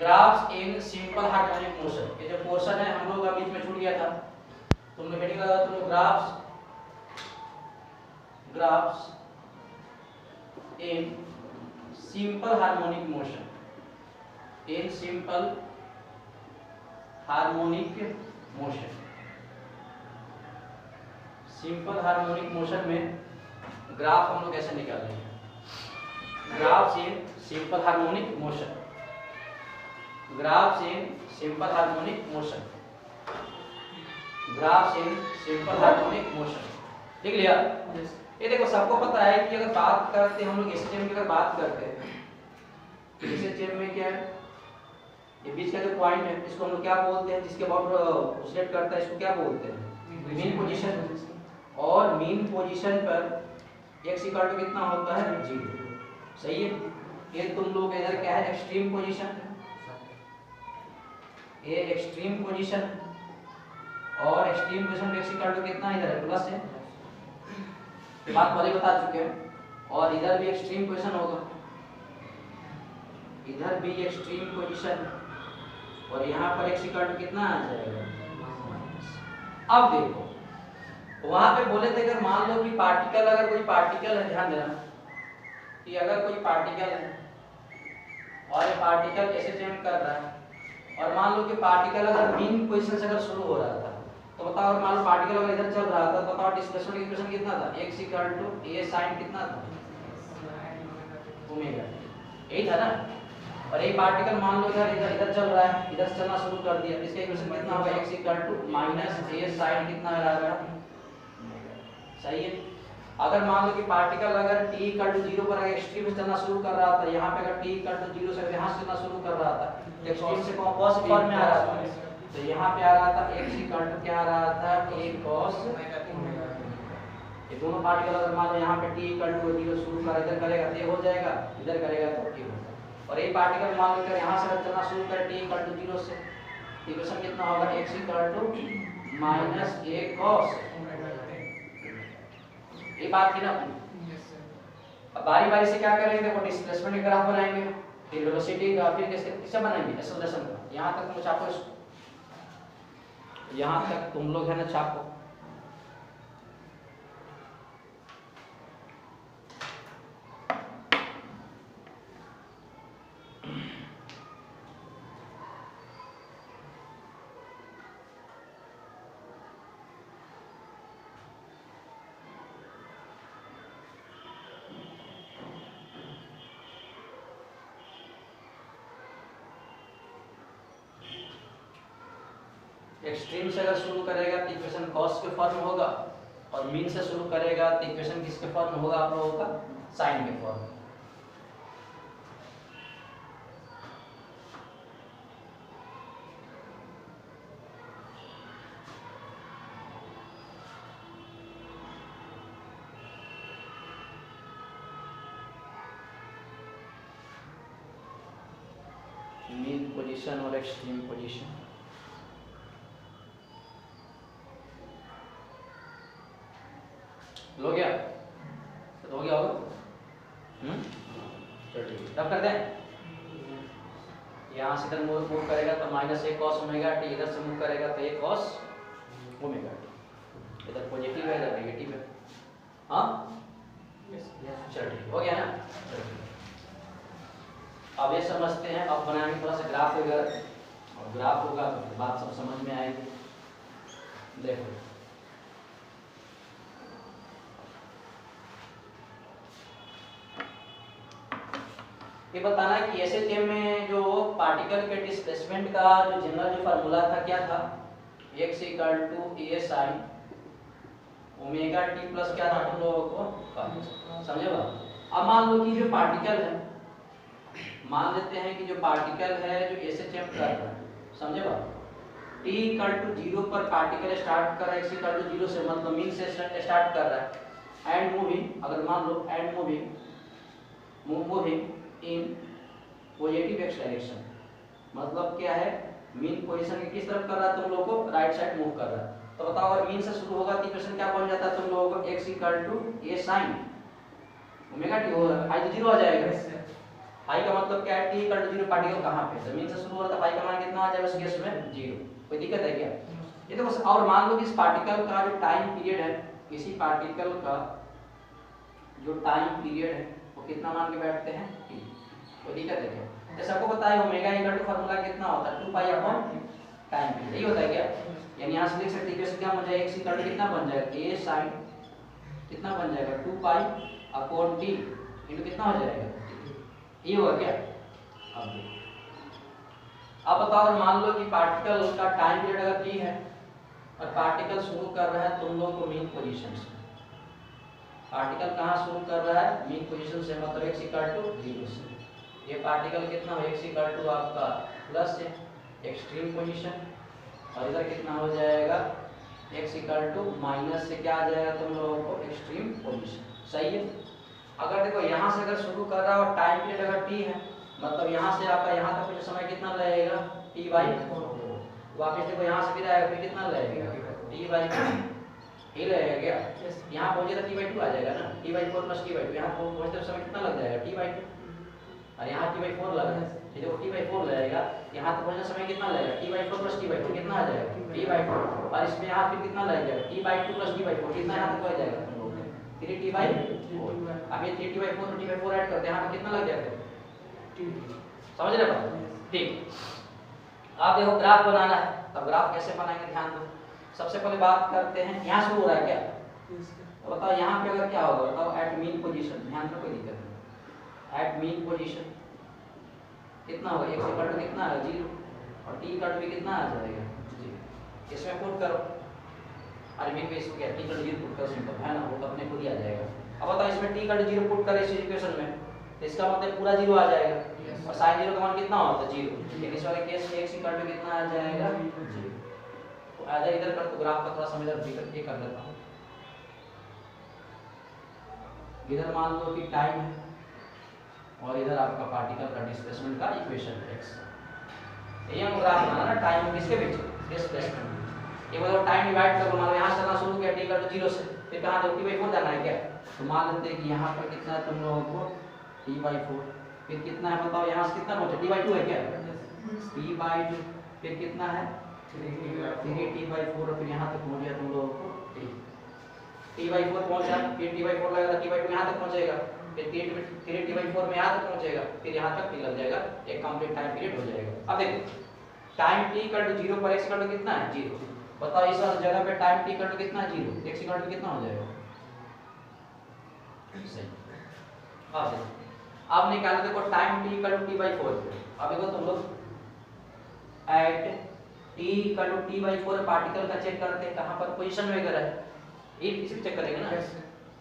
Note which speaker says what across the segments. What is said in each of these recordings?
Speaker 1: Graphs in simple harmonic motion, ये जो portion है हम लोग का बीच में छूट गया था, तुमने हेडिंग लगा तुम लोग graphs in simple harmonic motion, in simple harmonic motion. Simple harmonic motion में ग्राफ हम लोग कैसे निकालेंगे? Graphs in simple harmonic motion, graphs in simple harmonic motion, graphs in simple harmonic motion. लिख लिया? ये देखो सबको पता है कि अगर बात करते हम लोग एसएचएम की अगर बात करते हैं तो एसएचएम में क्या है, ये बीच का जो पॉइंट है इसको हम लोग क्या बोलते हैं, जिसके अबाउट ऑसिलेट करता है इसको क्या बोलते हैं? Mean position. और मीन पोजीशन पर x इक्वल टू कितना होता है? 0। सही है। ये तुम लोग इधर क्या है? एक्सट्रीम पोजीशन, ये एक्सट्रीम पोजीशन, और एक्सट्रीम पोजीशन पे x इक्वल टू कितना इधर है? प्लस है, बात पहले बता चुके हैं। और इधर भी एक्सट्रीम पोजीशन होगा, इधर भी एक्सट्रीम पोजीशन, और यहाँ पर x इक्वल टू कितना आ जाएगा? अब देखो वहां पे बोले थे अगर मान लो कि पार्टिकल, अगर कोई पार्टिकल है, ध्यान देना कि अगर कोई पार्टिकल है और ये पार्टिकल एसएचएम कर रहा है, और मान लो कि पार्टिकल अगर मीन पोजीशन से अगर शुरू हो रहा था तो बताओ, अगर मान लो पार्टिकल अगर इधर चल रहा था तो बताओ डिस्प्लेसमेंट इक्वेशन कितना था? x equal to a sin कितना था? ओमेगा। यही था ना। और ये पार्टिकल मान लो इधर चल रहा है, इधर से चलना शुरू कर दिया, इसका इक्वेशन कितना होगा? x equal to minus a sin कितना आ रहा है? सही है। अगर मान लो कि पार्टिकल अगर t इक्वल टू 0 पर एक्सट्रीम से चलना शुरू कर रहा था, यहाँ पे अगर t इक्वल टू 0 से यहाँ से चलना शुरू कर रहा था, एक्सट्रीम से cos फॉर्म में आ रहा था, तो यहाँ पे आ रहा था x इक्वल टू क्या आ रहा था? a cos। ये दोनों पार्टिकल अगर मान लो यहाँ पे t इक्वल टू 0 शुरू कर इधर करेगा तो ये हो जाएगा, इधर करेगा तो ये होगा। और ये पार्टिकल मान लो यहाँ से चलना शुरू करे t इक्वल टू 0 से, इक्वेशन कितना होगा? x equal to minus a cos। ये बात थी ना। अब बारी बारी से क्या करेंगे? देखो डिस्प्लेसमेंट का ग्राफ बनाएंगे, फिर वेलोसिटी का, फिर किससे बनाएंगे? एक्सेलरेशन का। यहाँ तक तुम छापो, यहाँ तक तुम लोग है ना छापो। एक्सट्रीम से अगर शुरू करेगा तो इक्वेशन cos के फॉर्म में होगा, और मीन से शुरू करेगा तो इक्वेशन किसके फॉर्म में होगा? आप लोगों का साइन के फॉर्म में। मीन पोजीशन और एक्सट्रीम पोजीशन। हो गया? तो हो गया होगा। चलो ठीक है, तब कर दें। यहाँ से इधर मूव करेगा तो minus a cos omega t, इधर से मूव करेगा तो a cos ओमेगा t। इधर पॉजिटिव है, इधर नेगेटिव है। हाँ चलो ठीक हो गया ना। अब ये समझते हैं, अब बनाएंगे थोड़ा सा ग्राफ वगैरह, और ग्राफ होगा तो बात सब समझ में आएगी। देखो ये बताना है कि एसएचएम में जो पार्टिकल के डिस्प्लेसमेंट का जो जनरल जो फार्मूला था क्या था? x equal to a sin omega t plus क्या था तुम लोगों को? समझे बात? अब मान लो कि जो पार्टिकल है, मान लेते हैं कि जो पार्टिकल है जो एसएचएम कर रहा है, समझे बात? t इक्वल टू 0 पर पार्टिकल स्टार्ट कर रहा है, x इक्वल टू 0 से, मतलब मीन से स्टार्ट कर रहा है, एंड मूविंग, अगर मान लो end moving in positive x direction, मतलब क्या है? मीन पोजीशन के किस तरफ कर रहा है तुम लोगों को? राइट साइड मूव कर रहा है। तो बताओ अगर मीन से शुरू होगा तो इक्वेशन क्या बन जाता है तुम लोगों को? x equal to a sin omega t हो रहा है, 0 आ जाएगा। फाई का मतलब क्या है, t इक्वल टू 0 पार्टिकल कहाँ पे, जमीन से शुरू हो रहा था, फाई का मान कितना आ जाएगा उस केस में 0। कोई दिक्कत है क्या? ये देखो, और मान लो कि इस पार्टिकल का जो टाइम पीरियड है, किसी पार्टिकल का जो टाइम पीरियड है वो कितना मान के बैठते हैं t। कोई दिक्कत है क्या? जैसे आपको पता है ओमेगा इक्वल टू फार्मूला कितना होता है 2 पाई अपॉन टाइम पीरियड, यही होता है क्या? यानी यहाँ से लिख सकते हैं इक्वेशन क्या बन जाएगा, x इक्वल टू कितना बन जाएगा a sin कितना बन जाएगा 2 पाई अपॉन t इनटू कितना हो जाएगा, ये होगा क्या? अब बताओ, अगर मान लो कि पार्टिकल का टाइम पीरियड अगर t है और पार्टिकल शुरू कर रहा है तुम लोग को मीन पोजीशन से, पार्टिकल कहाँ शुरू कर रहा है मीन पोजीशन से, मतलब x इक्वल टू 0 से, ये पार्टिकल कितना हो x इक्वल टू आपका प्लस है एक्सट्रीम पोजीशन, और इधर कितना हो जाएगा x इक्वल टू माइनस से क्या आ जाएगा तुम लोगों को एक्सट्रीम पोजीशन। सही है। अगर देखो यहाँ से अगर शुरू कर रहा हो टाइम पीरियड अगर t है, मतलब यहाँ से आपका यहाँ तक कुछ समय कितना लगेगा t बाई 4, वापस देखो यहाँ से फिर आएगा फिर कितना लगेगा t बाई 4 ये लगेगा क्या? यहाँ पहुंचे तो t बाई 2 आ जाएगा ना, t by 4 plus t by 2, यहाँ पहुंचते समय कितना लग जाएगा t बाई 2, और यहाँ t बाई 4 लगा है, ये देखो t बाई 4 लगेगा, यहाँ तक पहुंचने समय कितना लगेगा t by 4 plus t by 4 कितना आ जाएगा t बाई 4, और इसमें यहाँ फिर कितना लग जाएगा t by 2 plus t by 4 कितना यहाँ तक पहुंच जाएगा 3t बाई 4। अब ये 3t बाई 4 और t बाई 4 ऐड करते हैं, यहाँ पे कितना लग जाएगा समझ रहे बात? ठीक, आप देखो ग्राफ बनाना है, तब ग्राफ कैसे बनाएंगे ध्यान दो। सबसे पहले बात करते हैं, यहाँ शुरू हो रहा है क्या, तो बताओ यहाँ पे अगर क्या होगा, बताओ एट मीन पोजीशन, ध्यान रखो कोई दिक्कत नहीं, एट मीन पोजीशन कितना होगा x इक्वल टू कितना है 0 और t इक्वल टू कितना आ जाएगा 0। इसमें पुट करो, अरे मीन पे इसको क्या t इक्वल टू 0 पुट करो, सिंपल है ना, वो तो अपने खुद ही आ जाएगा। अब बताओ इसमें t इक्वल टू 0 पुट करें इस इक्वेशन में, तो इसका मतलब पूरा 0 आ जाएगा, और sin 0 का मान कितना होता है 0, लेकिन इस वाले केस में x इक्वल टू कितना आ जाएगा 0। तो आधा इधर कर, तो ग्राफ का थोड़ा सा इधर ये कर देता हूं, इधर मान लो कि टाइम है और इधर आपका पार्टिकल का डिस्प्लेसमेंट का इक्वेशन है x। ये हम ग्राफ बनाना ना, टाइम किसके बीच डिस्प्लेसमेंट, ये मतलब टाइम डिवाइड करो, मान लो यहां से चलना शुरू किया t इक्वल टू 0 से, फिर कहां तो t बाई 4 जाना है क्या, तो मान लेते हैं कि यहां पर कितना है तुम लोगों को t बाई 4, फिर कितना है बताओ यहाँ से कितना पहुंचा t बाई 2 है क्या, t बाई 2, फिर कितना है 3t बाई 4, और फिर यहाँ तक पहुंच गया तुम लोगों को t बाई 4 पहुंचा, फिर t बाई 4 लगेगा, t बाई 2 यहाँ तक पहुंचेगा, फिर 3t बाई 4 में यहाँ तक पहुंचेगा, फिर यहाँ तक लग जाएगा, एक कंप्लीट टाइम पीरियड हो जाएगा। अब देखो टाइम t इक्वल टू 0 पर x इक्वल टू कितना है 0, बताओ इस वाली जगह पे टाइम t इक्वल टू कितना है 0, x इक्वल टू कितना हो जाएगा सही। अब देखो अब निकालो, देखो time t equal to t by 4, अब देखो तुम लोग at t equal to t by 4 particle का चेक करते हैं कहां पर पोजीशन में वगैरह है, ये इसी चेक करेंगे ना,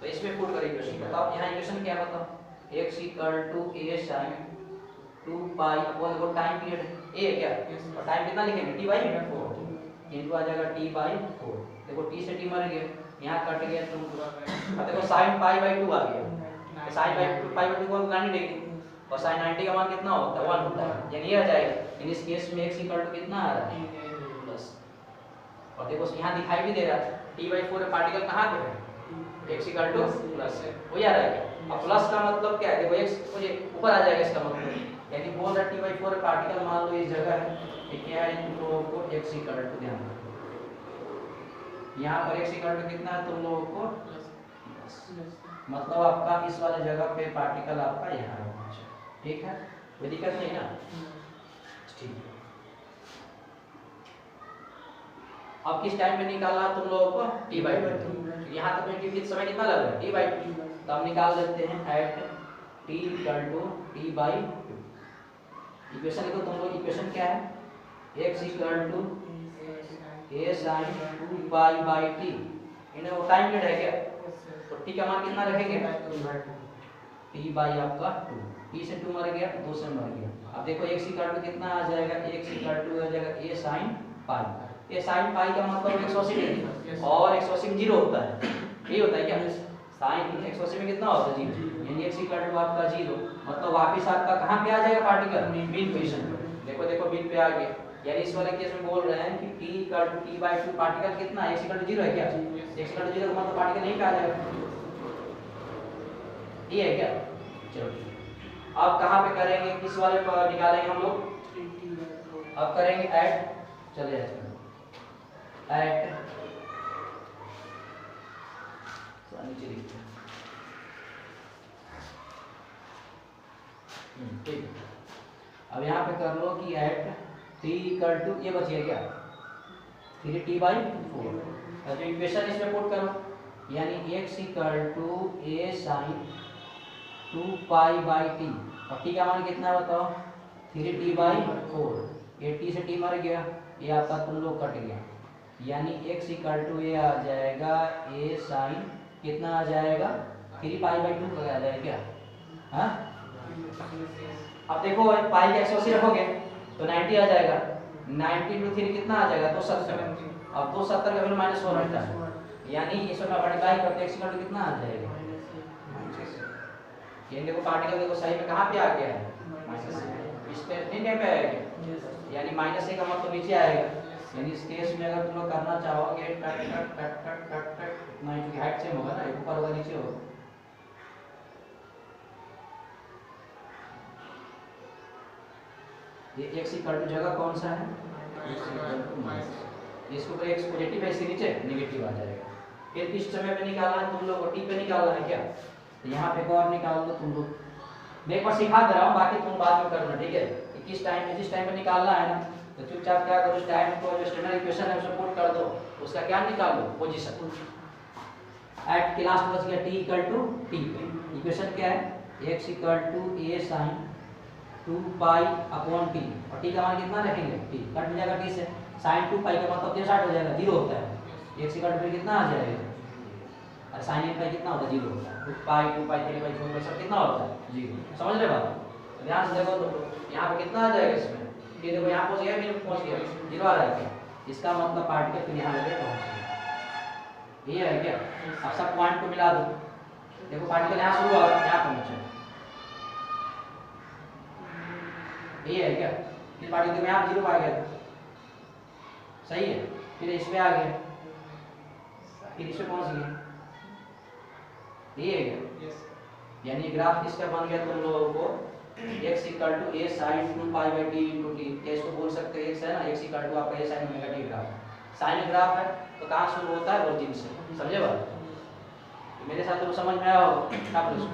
Speaker 1: तो इसमें पुट करेंगे इक्वेशन। बताओ यहां इक्वेशन क्या है, बताओ x equal to a sin 2 pi upon वो टाइम पीरियड a है क्या, और टाइम कितना लिखेंगे t बाई 4 इनटू आ जाएगा t बाई 4, देखो t से t मर गया, यहां कट गया तुम, अब देखो sin पाई बाई 2 आ गया, sin पाई बाई 2 को 90 डिग्री, और sin 90 का मान कितना होता है 1 होता है, यानी ये आ जाएगा। इन इस केस में x इक्वल टू कितना आ रहा है प्लस, और देखो यहां दिखाई भी दे रहा है t बाई 4 पार्टिकल कहां पे है x इक्वल टू प्लस है, हो जा रहा है क्या। अब प्लस का मतलब क्या है, देखो x मुझे ऊपर आ जाएगा, इसका मतलब यानी बोल रहा t बाई 4 पार्टिकल मान लो इस जगह है, ये क्या है तुम लोगों को x इक्वल टू, ध्यान रखो यहां पर x इक्वल टू कितना है तुम लोगों को प्लस, मतलब आपका इस वाले जगह पे पार्टिकल आपका यहाँ है, ठीक है, कोई दिक्कत नहीं ना, ठीक है। अब किस टाइम पे निकालना तुम लोगों को t बाई 2, यहाँ तक में किस समय कितना लग रहा है t बाई 2, तो हम निकाल देते हैं at t equal to t by 2। Equation लिखो तुम लोग, इक्वेशन क्या है x equal to a sin 2 pi by t, इन्हें वो टाइम पीरियड है क्या, तो t का मान कितना रखेंगे t बाई आपका 2, t से 2 मर गया 2 से मर गया। अब देखो x इक्वल टू कितना आ जाएगा, x इक्वल टू आ जाएगा a sin pi, a sin पाई का मतलब 180 डिग्री, और 180 में 0 होता है, ये होता है क्या sin 180 में कितना होता है 0, यानी x इक्वल टू आपका 0, मतलब वापस आपका कहां पे आ जाएगा पार्टिकल मीन पोजीशन पे, देखो देखो मीन पे आ गया, यानी इस वाले केस में बोल रहे हैं कि t equal to t by 2 particle कितना है x इक्वल टू 0 है क्या, x इक्वल टू 0 का मतलब पार्टिकल यहीं पे आ जाएगा, ये है क्या, चलो अब कहाँ पे करेंगे, किस वाले पर निकालेंगे हम लोग? अब करेंगे ऐड, चले ऐड, तो नीचे लिखते हैं, ठीक है। अब यहाँ पे कर लो कि ऐड t इक्वल टू, ये बच गया क्या, 3t/4। तो इक्वेशन इसमें पुट करो, यानी x equal to a sin 2π/t, और t का मान कितना बताओ, 3t/4। ये t से t मर गया, ये आपका तुम लोग कट गया, यानी x इक्वल टू ये आ जाएगा a sin कितना आ जाएगा, 3π/2 का आ जाएगा क्या? हाँ, अब देखो पाई का 180 रखोगे तो 90 आ जाएगा, 90 × 3 कितना आ जाएगा, 270। अब 270 का फिर माइनस 4 रहता है, यानी इसमें मल्टीप्लाई करते x इक्वल टू कितना आ जाएगा, ये देखो पार्टिकल देखो सही में कहाँ पे आ गया है, इस पे नहीं पे आएगा, यानी माइनस का मतलब तो नीचे आएगा। यानी इस केस में अगर तुम लोग करना चाहोगे cut cut cut cut cut cut ना, क्योंकि हाइट सेम होगा ना, ऊपर होगा नीचे होगा, ये x इक्वल टू जगह कौन सा है, इसको ऊपर x पॉजिटिव है, इसके नीचे नेगेटिव आ जाएगा। फिर किस समय पे निकालना है तुम लोग को, t पे निकालना है क्या, तो यहाँ पे एक और निकाल दो तुम लोग, मैं एक बार सिखा दे रहा हूँ, बाकी तुम बाद में करना, ठीक है। किस टाइम में, जिस टाइम पे निकालना है ना, तो चुपचाप क्या करो, उस टाइम को जो स्टैंडर्ड इक्वेशन है उसमें पुट कर दो, उसका क्या निकाल लो, पोजीशन। एट के लास्ट बच गया t equal to t, equation क्या है, x equal to a sin 2π/t, और t का मान कितना रखेंगे, t कट जाएगा t से, sin 2π का मतलब 60 हो जाएगा, 0 होता है, x इक्वल टू कितना आ जाएगा, और sin n कितना होता है, 0 होता है, 2π 3/4 सब कितना होता है, 0। समझ रहे बात, ध्यान से देखो, तो यहाँ पे कितना आ जाएगा इसमें, ये देखो यहाँ पहुंच गया, फिर पहुंच गया, 0 आ रहा है, इसका मतलब पार्टिकल फिर यहाँ लगे पहुंच गया, ये है क्या। अब सब पॉइंट को मिला दो, देखो पार्टिकल यहाँ शुरू हुआ, यहाँ पहुंचे, ये है क्या, फिर पार्टिकल यहाँ 0 आ गया, सही है, फिर इसमें आ गया, फिर इसमें पहुंच गया, ये है क्या। यानी ग्राफ किसका बन गया तुम लोगों को, x equal to a sin 2π/t × t, या इसको बोल सकते हैं x है ना, x इक्वल टू आपका a sin omega t graph, sine graph है तो कहाँ शुरू होता है, ओरिजिन से, समझे बात, मेरे साथ तो समझ में आया हो, क्या प्रश्न,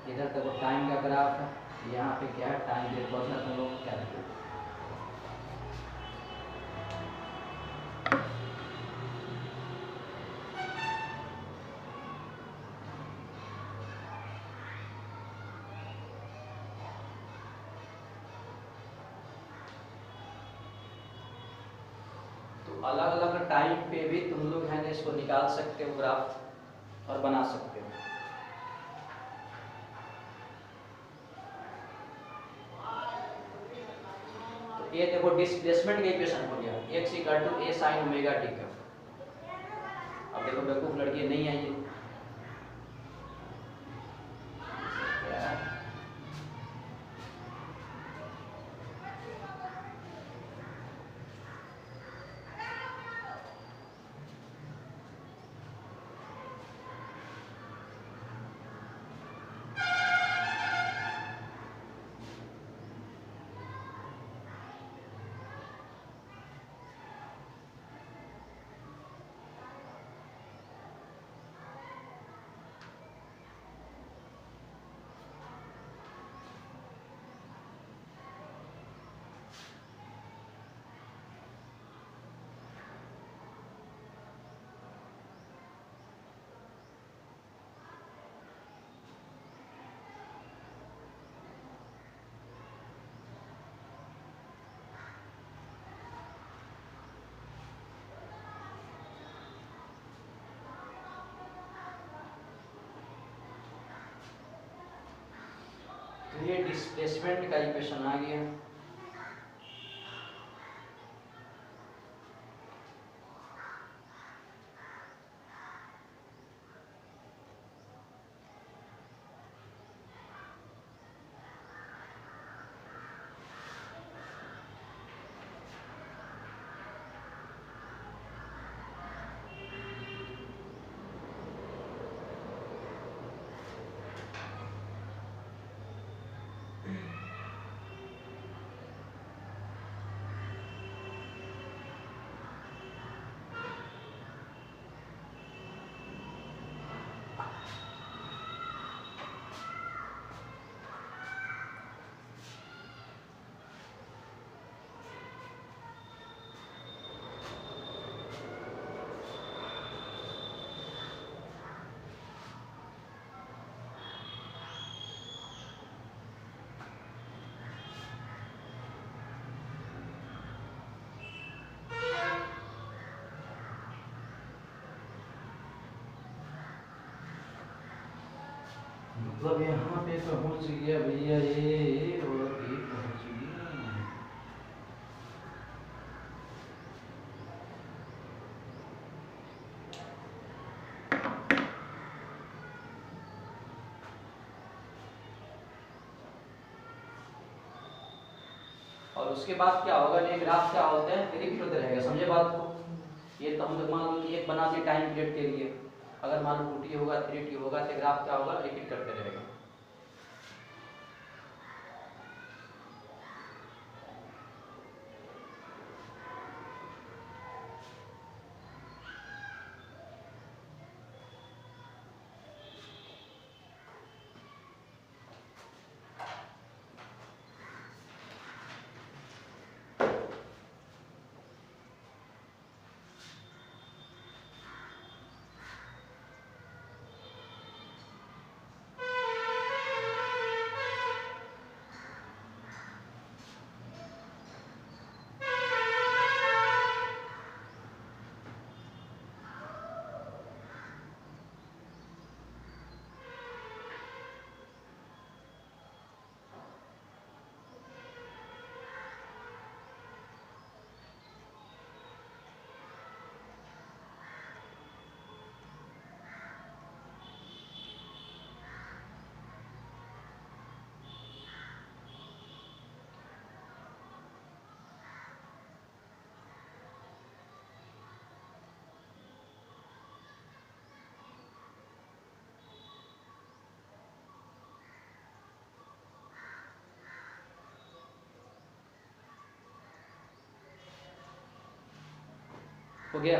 Speaker 1: इधर तक टाइम का ग्राफ है, यहाँ पे क्या है, टाइम के क्वेश्चन तुम लोग क्या है। अलग अलग टाइम पे भी तुम लोग है ना इसको निकाल सकते हो ग्राफ और बना सकते हो। तो ये देखो डिस्प्लेसमेंट का इक्वेशन हो गया, x equal to a sin omega t का। अब देखो बेवकूफ लड़की नहीं आई है, तो ये डिस्प्लेसमेंट का इक्वेशन आ गया। मतलब यहाँ पे पहुँच गया भैया ये, और ये पहुँच गया। और उसके बाद क्या होगा, ये ग्राफ क्या होते हैं, रिपीट होते रहेगा, समझे बात को। ये तो हम लोग मान लो कि एक बना दिए टाइम पीरियड के लिए, अगर मान लो 2t होगा 3t होगा तो ग्राफ क्या होगा, रिपीट करते रहेगा। हो गया।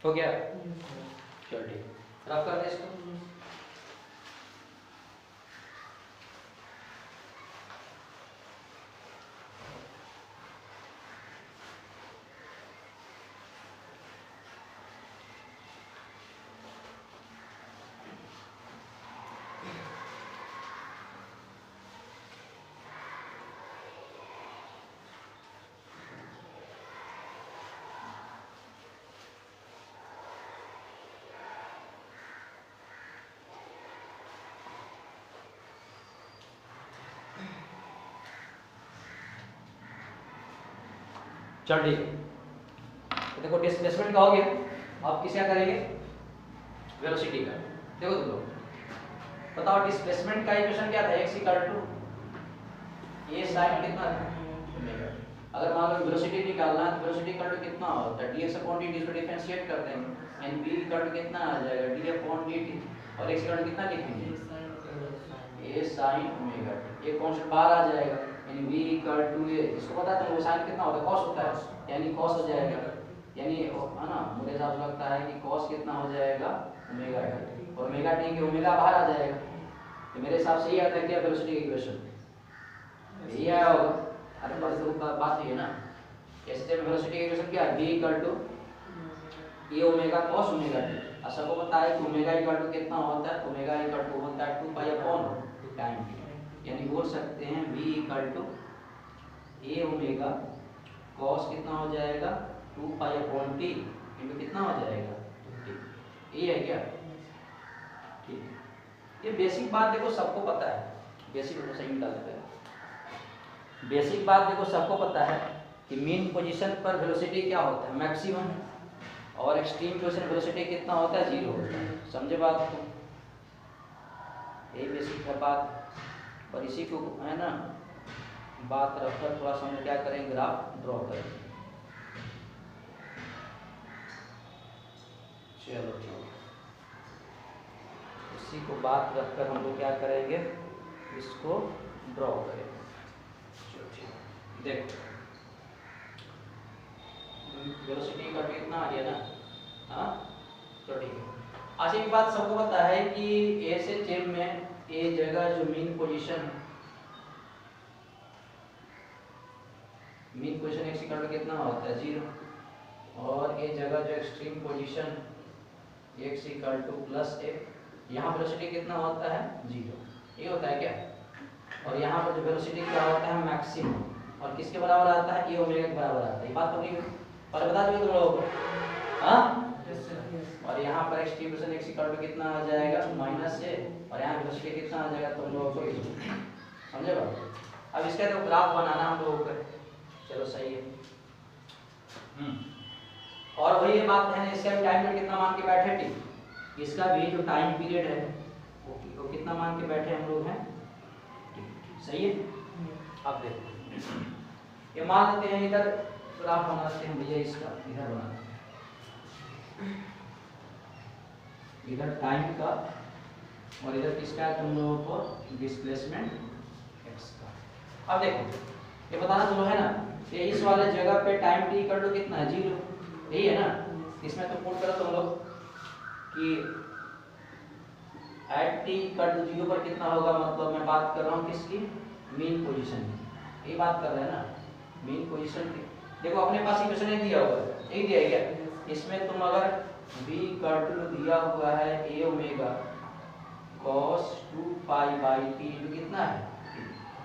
Speaker 1: हो गया, चल ठीक, रफ कर दे इसको। चल ठीक है, तो देखो डिस्प्लेसमेंट का हो गया, अब किसका करेंगे, वेलोसिटी का। देखो तुम लोग बताओ डिस्प्लेसमेंट का इक्वेशन क्या था, x equal to a sin कितना था, ओमेगा। अगर मान लो वेलोसिटी निकालना है तो वेलोसिटी इक्वल टू कितना होता है, dx अपॉन dt, इसको डिफरेंशिएट कर देंगे, एंड v इक्वल टू कितना आ जाएगा, d अपॉन dt, और x इक्वल टू कितना लिखेंगे, a sin ओमेगा t। ये कांस्टेंट बाहर आ जाएगा, यानी v इक्वल टू a, इसको पता है तो वो sin कितना होता है, cos होता है, यानी cos हो जाएगा, यानी है ना, मुझे हिसाब से लगता है कि cos कितना हो जाएगा, ओमेगा t, और ओमेगा t के ओमेगा बाहर आ जाएगा, तो मेरे हिसाब से ये आता है क्या वेलोसिटी का इक्वेशन, यही आया होगा। अरे बस तो बात ये है ना, ऐसे में वेलोसिटी का इक्वेशन क्या है, v equal to a omega cos omega t। और सबको पता है कि ओमेगा इक्वल टू कितना होता है, ओमेगा इक्वल टू होता है 2 पाई अपॉन टाइम, यानी बोल सकते हैं v equal to a omega cos कितना हो जाएगा 2 पाई अपॉन t इनटू कितना हो जाएगा t, ये है क्या, ठीक। ये बेसिक बात देखो सबको पता है, बेसिक तो सही निकाल देते हैं। बेसिक बात देखो सबको पता है कि मीन पोजीशन पर वेलोसिटी क्या होता है, मैक्सिमम, और एक्सट्रीम पोजीशन वेलोसिटी कितना होता है, 0 होता है, समझे बात को, यही बेसिक है बात। और इसी को है ना बात रखकर थोड़ा सा हम क्या करेंगे, ग्राफ ड्रॉ करेंगे। चलो ठीक है, इसी को बात रखकर हम लोग क्या करेंगे, इसको ड्रॉ करेंगे। चलो ठीक है, देखो वेलोसिटी का भी इतना आ गया ना, हाँ तो ठीक है। अच्छा एक बात सबको पता है कि ए से जेब में ए जगह जो mean position X equal to कितना होता है 0, और ये जगह जो extreme position X equal to plus A, यहाँ वेलोसिटी कितना होता है 0, ये होता है क्या। और यहाँ पर जो वेलोसिटी क्या होता है मैक्सिमम, और किसके बराबर आता है, ए ओमेगा के बराबर आता है। ये बात तो नहीं पर बता दो तुम लोगों को, हाँ। और यहाँ पर extreme position X equal to कितना आ जाएगा -a, और यहाँ वेलोसिटी कितना आ जाएगा तुम लोगों को, समझे बात। अब इसका तो ग्राफ बनाना हम लोगों को, चलो सही है। और वही ये बात है, इसका भी टाइम पीरियड कितना मान के बैठे टी, इसका भी जो टाइम पीरियड है वो कितना मान के बैठे हम लोग हैं, सही है। अब देखो ये मान लेते हैं, इधर ग्राफ बनाते हैं भैया, इसका इधर बनाते हैं, इधर टाइम का और इधर किसका है तुम लोगों को डिस्प्लेसमेंट एक्स का। अब देखो ये बताना तुम लोग है ना, ये इस वाले जगह पे टाइम टी इक्वल टू कितना है 0, यही है ना। इसमें तो पुट करो तुम लोग कि एट टी इक्वल टू 0 पर कितना होगा, मतलब मैं बात कर रहा हूँ किसकी, मीन पोजीशन की, यही बात कर रहे हैं ना, मीन पोजीशन की। देखो अपने पास इक्वेशन नहीं दिया हुआ है, यही दिया है क्या, इसमें तुम अगर v इक्वल टू दिया हुआ है a omega cos 2 pi by t जो कितना है,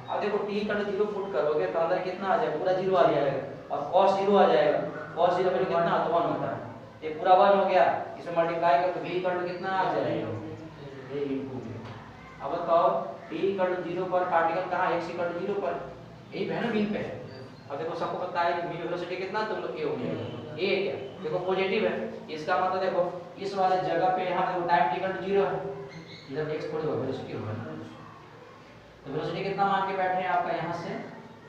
Speaker 1: अब देखो t इक्वल टू 0 पुट करोगे तो अंदर कितना आ जाएगा, पूरा 0 आ जाएगा, और cos 0 आ जाएगा, cos 0 पे कितना तो 1 होता है, ये पूरा 1 हो गया, इसमें मल्टीप्लाई कर तो v इक्वल टू कितना आ जाएगा a इनटू v। अब बताओ t इक्वल टू 0 पर पार्टिकल कहाँ है, x इक्वल टू 0 पर, यही है ना मीन पे है। अब देखो सबको पता है मीन वेलोसिटी कितना तुम लोग a ओमेगा, a क्या देखो पॉजिटिव है, इसका मतलब देखो इस वाले जगह पे यहाँ देखो टाइम इक्वल टू 0 है, इधर x थोड़ी होगा वेलोसिटी होगा ना, तो वेलोसिटी कितना मान के बैठे हैं आपका यहाँ से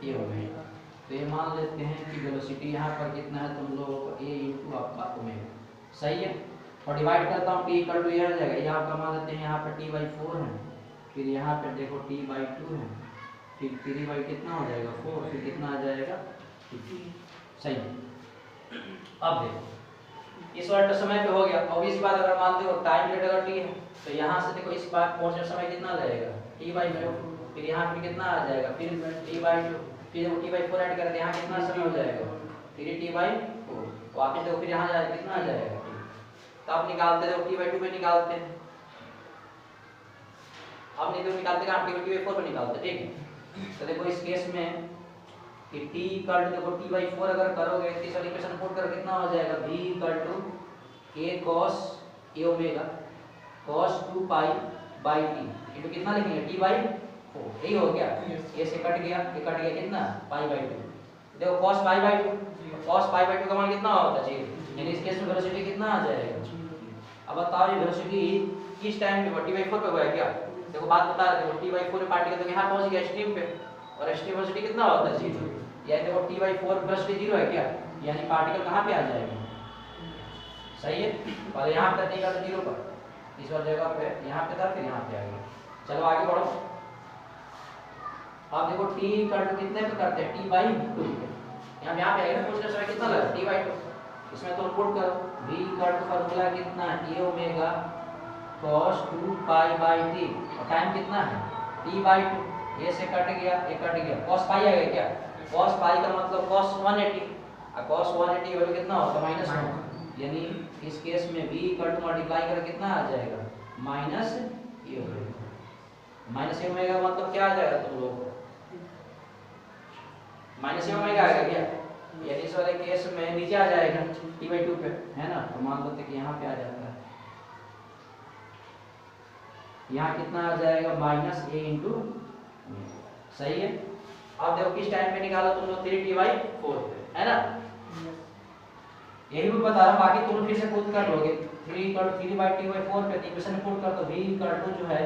Speaker 1: a ओमेगा। तो ये मान लेते हैं कि वेलोसिटी यहाँ पर कितना है तुम लोगों को a इनटू आपका ओमेगा, सही है। और डिवाइड करता हूँ t इक्वल टू ये आ जाएगा, ये आपका मान लेते हैं यहाँ पर t/4 है, फिर यहाँ पे देखो t/2 है, फिर 3 कितना हो जाएगा 4, फिर कितना आ जाएगा 2, सही है। अब देखो इस वाले समय पे हो गया, अब इस बात अगर मान दो टाइम पीरियड अगर t है तो यहाँ से देखो इस बात पहुँचने समय कितना लगेगा t/2, फिर यहाँ पे कितना आ जाएगा फिर t/2, फिर t/4 ऐड करते यहाँ कितना समय हो जाएगा 3t/4, वापस देखो फिर यहाँ जाएगा कितना आ जाएगा, तो आप निकालते देखो t/2 पे निकालते हैं, आप नहीं तो निकालते का t/4 पे निकालते, ठीक है। तो देखो इस केस में कि t इक्वल टू देखो t/4 अगर करोगे तो इस वाली इक्वेशन पुट कर कितना हो जाएगा v equal to a cos a omega cos 2 pi by t into कितना लिखेंगे t/4, यही हो गया, a से कट गया, ये कट गया कितना π/2, देखो cos π/2, cos π/2 का मान कितना होता है, यानी इस केस में वेलोसिटी कितना आ जाएगा। अब बताओ ये वेलोसिटी किस टाइम पे t/4 पे हुआ है क्या, देखो बात बता रहे थे t/4 में पार्टिकल तो यहाँ पहुँच गया एक्सट्रीम पे, और एक्सट्रीम वेलोसिटी कितना होता है 0, यानी देखो t/4 वेलोसिटी 0 है क्या, यानी पार्टिकल कहाँ पे आ जाएगा, सही है। और यहाँ पे t का 0 पर इस वाली जगह पे यहाँ पे था, फिर यहाँ पे आ गया। चलो आगे बढ़ो, अब देखो t इक्वल टू कितने पे करते हैं t/2, यहाँ पे आएगा पूछने समय कितना लगा t/2, इसमें तो पुट करो v इक्वल टू फार्मूला कितना a omega cos 2 pi by t, और टाइम कितना है t/2, ये से कट गया, ये कट गया, cos पाई आ गया क्या, cos पाई का मतलब cos 180, और cos 180 वैल्यू कितना होता है -1, यानी इस केस में v इक्वल टू मल्टीप्लाई कर कितना आ जाएगा -a ओमेगा, मतलब क्या आ जाएगा तुम लोग -a ओमेगा आएगा क्या, यानी इस वाले केस में नीचे आ जाएगा t/2 पे, है ना। तो मान लेते कि यहाँ पे आ जाता है, यहाँ कितना आ जाएगा -a इंटू, सही है। अब देखो किस टाइम पे निकाला तुम लोग 3t/4 है ना, यही भी बता रहा हूँ, बाकी तुम फिर से खुद कर लोगे। 3/3/t/4 पे इक्वेशन पुट कर दो, v इक्वल टू जो है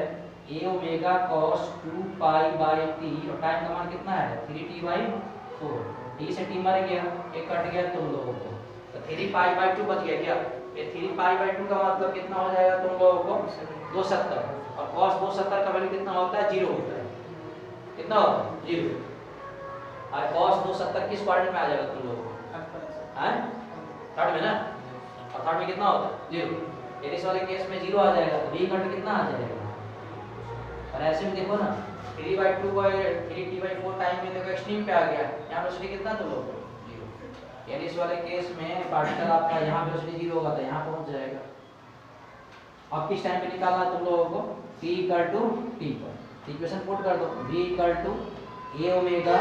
Speaker 1: a omega cos 2 pi by t, और टाइम का मान कितना है 3t/4, t से t मर गया, एक कट गया तुम लोगों को, तो 3π/2 बच गया क्या? ये 3π/2 का मतलब कितना हो जाएगा तुम लोगों को? 270। और cos 270 का वैल्यू कितना होता है? 0 होता है। कितना होता है? 0। और cos 270 किस क्वाड्रेंट में आ जाएगा तुम लोगों को? हैं? थर्ड में ना? और थर्ड में कितना होता है? 0। यदि इस वाले केस में 0 आ जाएगा तो v इक्वल टू कितना आ जाएगा? और ऐसे में देखो ना 3/2 को 3t/4 टाइम में देखो एक्सट्रीम पे आ गया। यहाँ वेलोसिटी कितना तुम लोगों को? 0। यानी इस वाले केस में पार्टिकल आपका यहाँ वेलोसिटी 0 होगा तो यहाँ पहुँच जाएगा। अब किस टाइम पे निकालना तुम लोगों को? t इक्वल टू t पर इक्वेशन पुट कर दो। v equal to a omega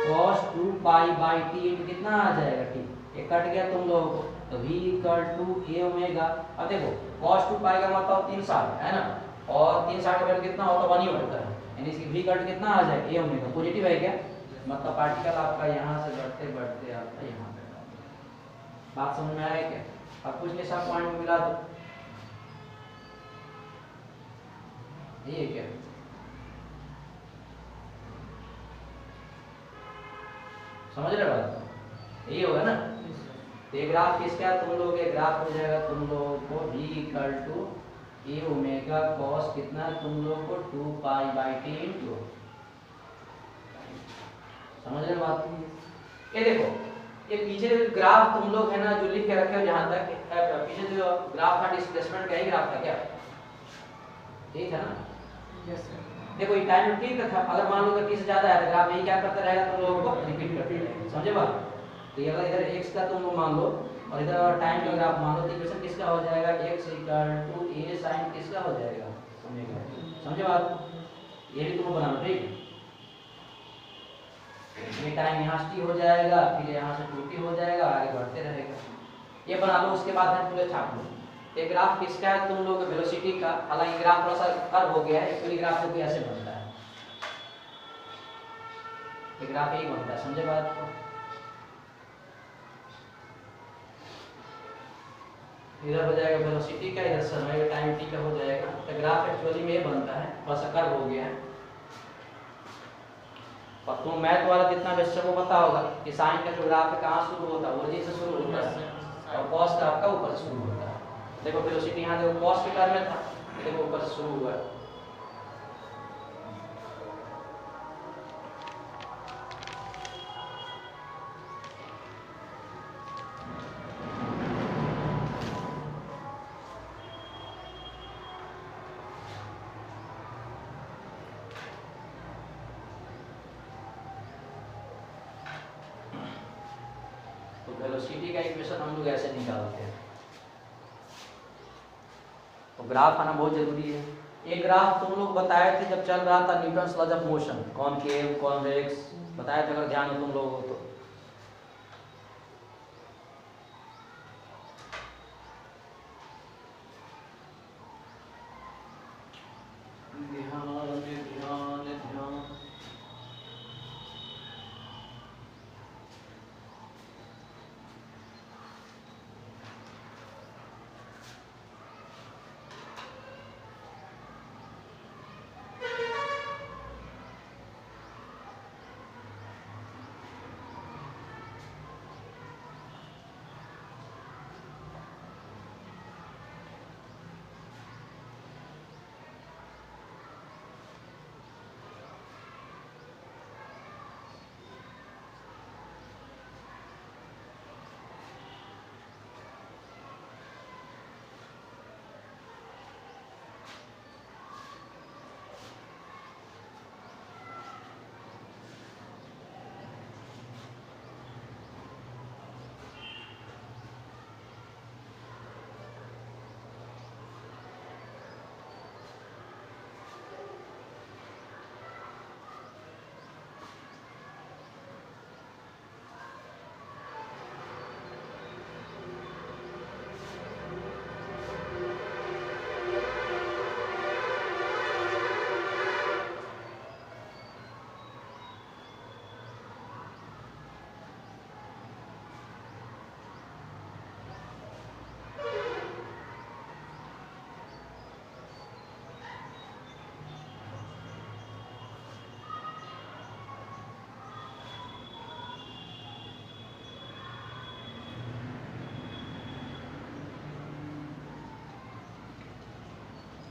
Speaker 1: cos 2π/t into कितना आ जाएगा? t। ये कट गया तुम लोगों को तो v equal to a omega. अब देखो cos 2π का मतलब 360 है ना, और 360 का वैल्यू कितना होता है? 1 ही होता है। यानी इसकी v इक्वल टू कितना आ जाएगा? a omega. पॉजिटिव है क्या? मतलब पार्टिकल आपका यहाँ से बढ़ते बढ़ते आपका यहाँ पे। बात समझ में आया क्या? अब कुछ नहीं, सब पॉइंट में मिला दो। ये क्या? समझ रहे बात? यही होगा ना? तो ये ग्राफ किसका है? तुम लोग ये ग्राफ हो जाएगा तुम लोगों को v equal to a omega cos कितना तुम लोगों को 2π/t इनटू। समझ रहे बात? ये देखो ये पीछे जो ग्राफ तुम लोग है ना जो लिख के रखे हो, जहां तक पीछे जो ग्राफ था डिस्प्लेसमेंट का ही ग्राफ था क्या? ठीक है ना? Yes sir. देखो ये टाइम ठीक था। अगर मान लो कि 30 से ज्यादा है तो ग्राफ यही क्या करता रहेगा? तुम लोगों को रिपीट करते रहेगा। समझे बात? तो ये अगर इधर x का तुम लोग मान लो और इधर टाइम का ग्राफ मान लो तो इक्वेशन किसका हो जाएगा? x equal to a sin किसका हो जाएगा? ओमेगा। समझे बात? ये भी तुम बनाना। ठीक, ये टाइम यहाँ से t हो जाएगा, फिर यहाँ से 2t हो जाएगा, आगे बढ़ते रहेगा। ये बना लो, उसके बाद हम पूरे छाप लो। ये ग्राफ किसका है? तुम लोग वेलोसिटी का। हालांकि ग्राफ थोड़ा सा कर्व हो गया है, एक्चुअली ग्राफ तो ऐसे बनता है। ये ग्राफ यही बनता है। समझे बात को? इधर हो जाएगा वेलोसिटी का, इधर समय टाइम t का हो जाएगा। तो ग्राफ एक्चुअली में ये बनता है, थोड़ा सा कर्व हो गया है। और तुम मैथ वाला जितना बेस्ट को पता होगा कि साइन का जो ग्राफ है कहाँ शुरू होता है? ओरिजिन से शुरू होता है, और cos का आपका ऊपर से शुरू होता है। देखो वेलोसिटी यहाँ देखो cos के टर्म में था, देखो ऊपर से शुरू हुआ है। वेलोसिटी का इक्वेशन हम लोग ऐसे निकालते हैं। तो ग्राफ आना बहुत जरूरी है। ये ग्राफ तुम लोग बताए थे जब चल रहा था Newton's laws of motion, concave convex बताया था, अगर ध्यान हो तुम लोगों को तो। ध्यान ध्यान ध्यान।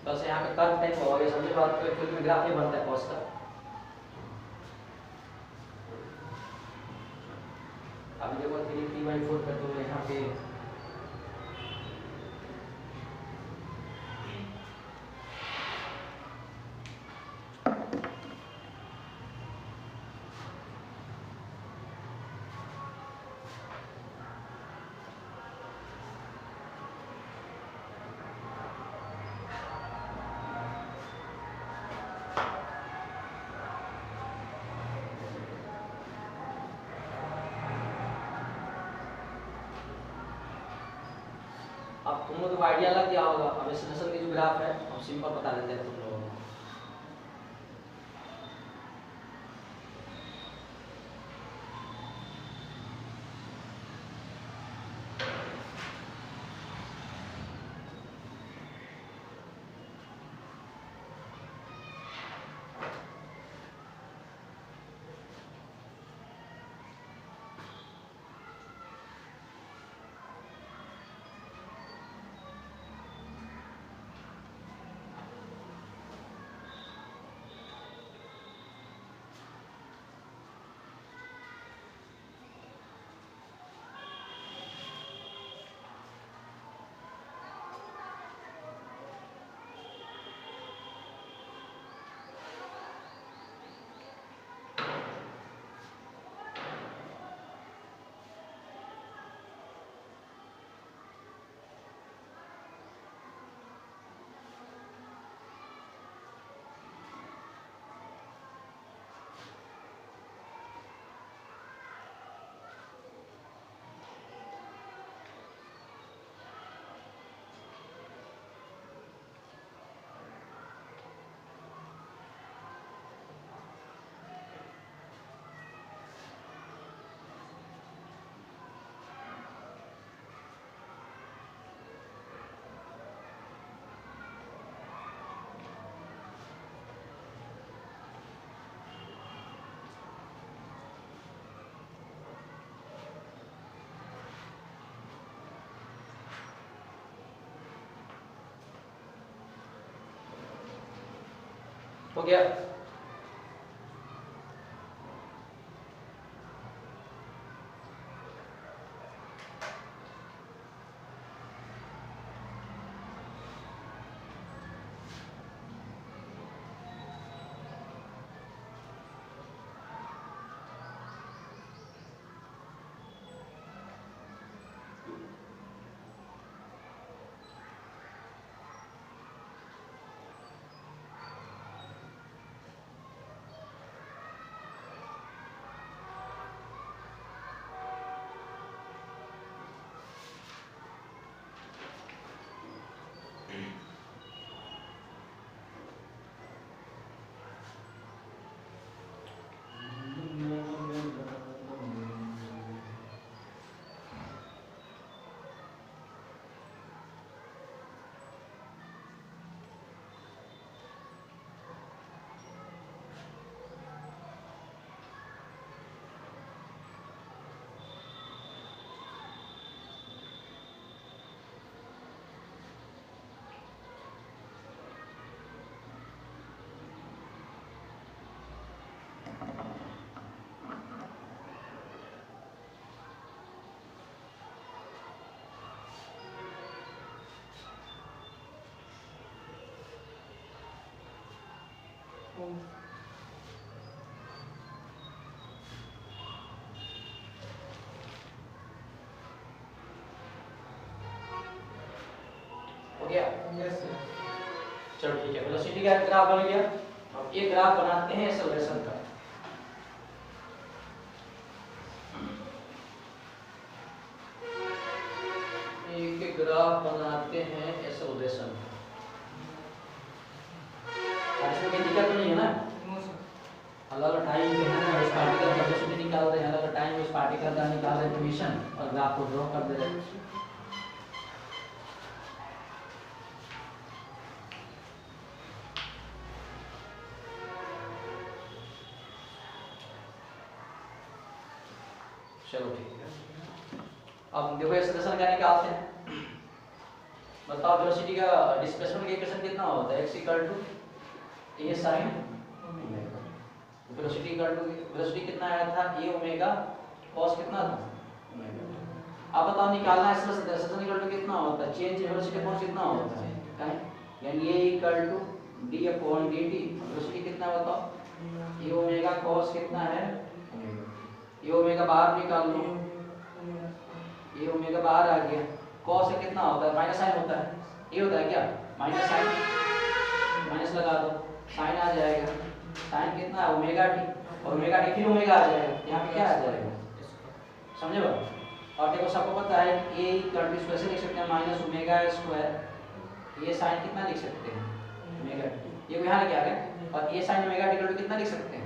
Speaker 1: बस यहाँ पे कर्व टाइप होगा, ये समझो बात को, एक्चुअली में ग्राफ ये बनता है कॉस का। अभी देखो 3p/4 का तो यहाँ पे अब तुम लोग को आइडिया लग गया होगा। अब इस रेशन की जो ग्राफ है हम सिंपल बता देते हैं तुम लोगों को। हो गया। हो गया।
Speaker 2: Yes sir.
Speaker 1: चलो ठीक है, वेलोसिटी का ग्राफ बन गया। अब एक ग्राफ बनाते हैं एक्सेलरेशन का। एक ग्राफ बनाते हैं एक्सेलरेशन का। इसमें कोई दिक्कत तो नहीं है ना?
Speaker 2: No sir.
Speaker 1: अलग टाइम पे है ना, इस पार्टिकल का वेलोसिटी निकाल रहे हैं, अलग टाइम इस पार्टिकल का निकाल रहे हैं पोजीशन और ग्राफ को ड्रॉ कर दे रहे हैं। चलो ठीक है। अब देखो एक्सेलरेशन का निकालते हैं। बताओ वेलोसिटी का डिस्प्लेसमेंट का इक्वेशन कितना होता है? x equal to a sin velocity equal to velocity कितना आया था? a ओमेगा cos कितना था? अब बताओ निकालना है एक्सेलरेशन इक्वल टू कितना होता है? चेंज इन वेलोसिटी फोर्स कितना होता है? यानी a equal to d upon dt। Velocity कितना बताओ? a ओमेगा cos कितना है? a ओमेगा बाहर निकाल लो, a ओमेगा बाहर आ गया। cos से कितना होता है? माइनस साइन होता है, ये होता है क्या? माइनस साइन, माइनस लगा दो, साइन आ जाएगा। साइन कितना है? ओमेगा टी, और ओमेगा टी फिर ओमेगा आ जाएगा, यहाँ पे क्या आ जाएगा? समझे बात? और देखो सबको पता है a इक्वल टू कैसे लिख सकते हैं? Minus omega square. ये साइन कितना लिख सकते हैं? ओमेगा टी, ये यहाँ लेके आ गए। और a sine omega T equal to कितना लिख सकते हैं?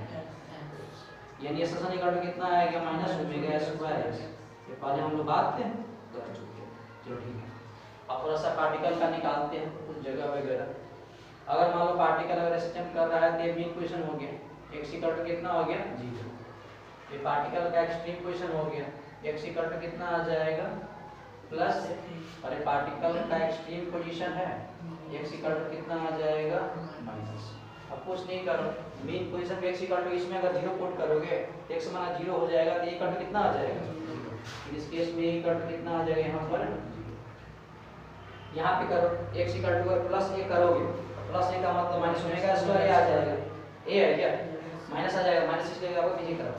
Speaker 1: यानी s साइन इक्वल टू कितना आएगा? Minus omega square. ये पहले हम लोग बात थे कर चुके हैं। चलो ठीक है, अब थोड़ा सा पार्टिकल का निकालते हैं कुछ जगह वगैरह। अगर मान लो पार्टिकल अगर सिस्टम कर रहा है तो ये मेन पोजीशन हो गया, x इक्वल टू कितना हो गया? 0। ये पार्टिकल का एक्सट्रीम पोजीशन हो गया, x इक्वल टू कितना आ जाएगा? प्लस। और ये पार्टिकल का एक्सट्रीम पोजीशन है, x इक्वल टू कितना आ जाएगा? माइनस। अब कुछ नहीं करो, मेन पोजीशन पे x इक्वल टू इसमें अगर 0 पुट करोगे तो x माना 0 हो जाएगा, तो इक्वल टू कितना आ जाएगा? इस केस में इक्वल टू कितना आ जाएगा? यहाँ पर यहाँ पे करो x equal to plus a करोगे, प्लस a का मतलब माइनस ओमेगा स्क्वायर आ जाएगा। a है क्या? माइनस आ जाएगा, माइनस इसलिए आपको पीछे करो,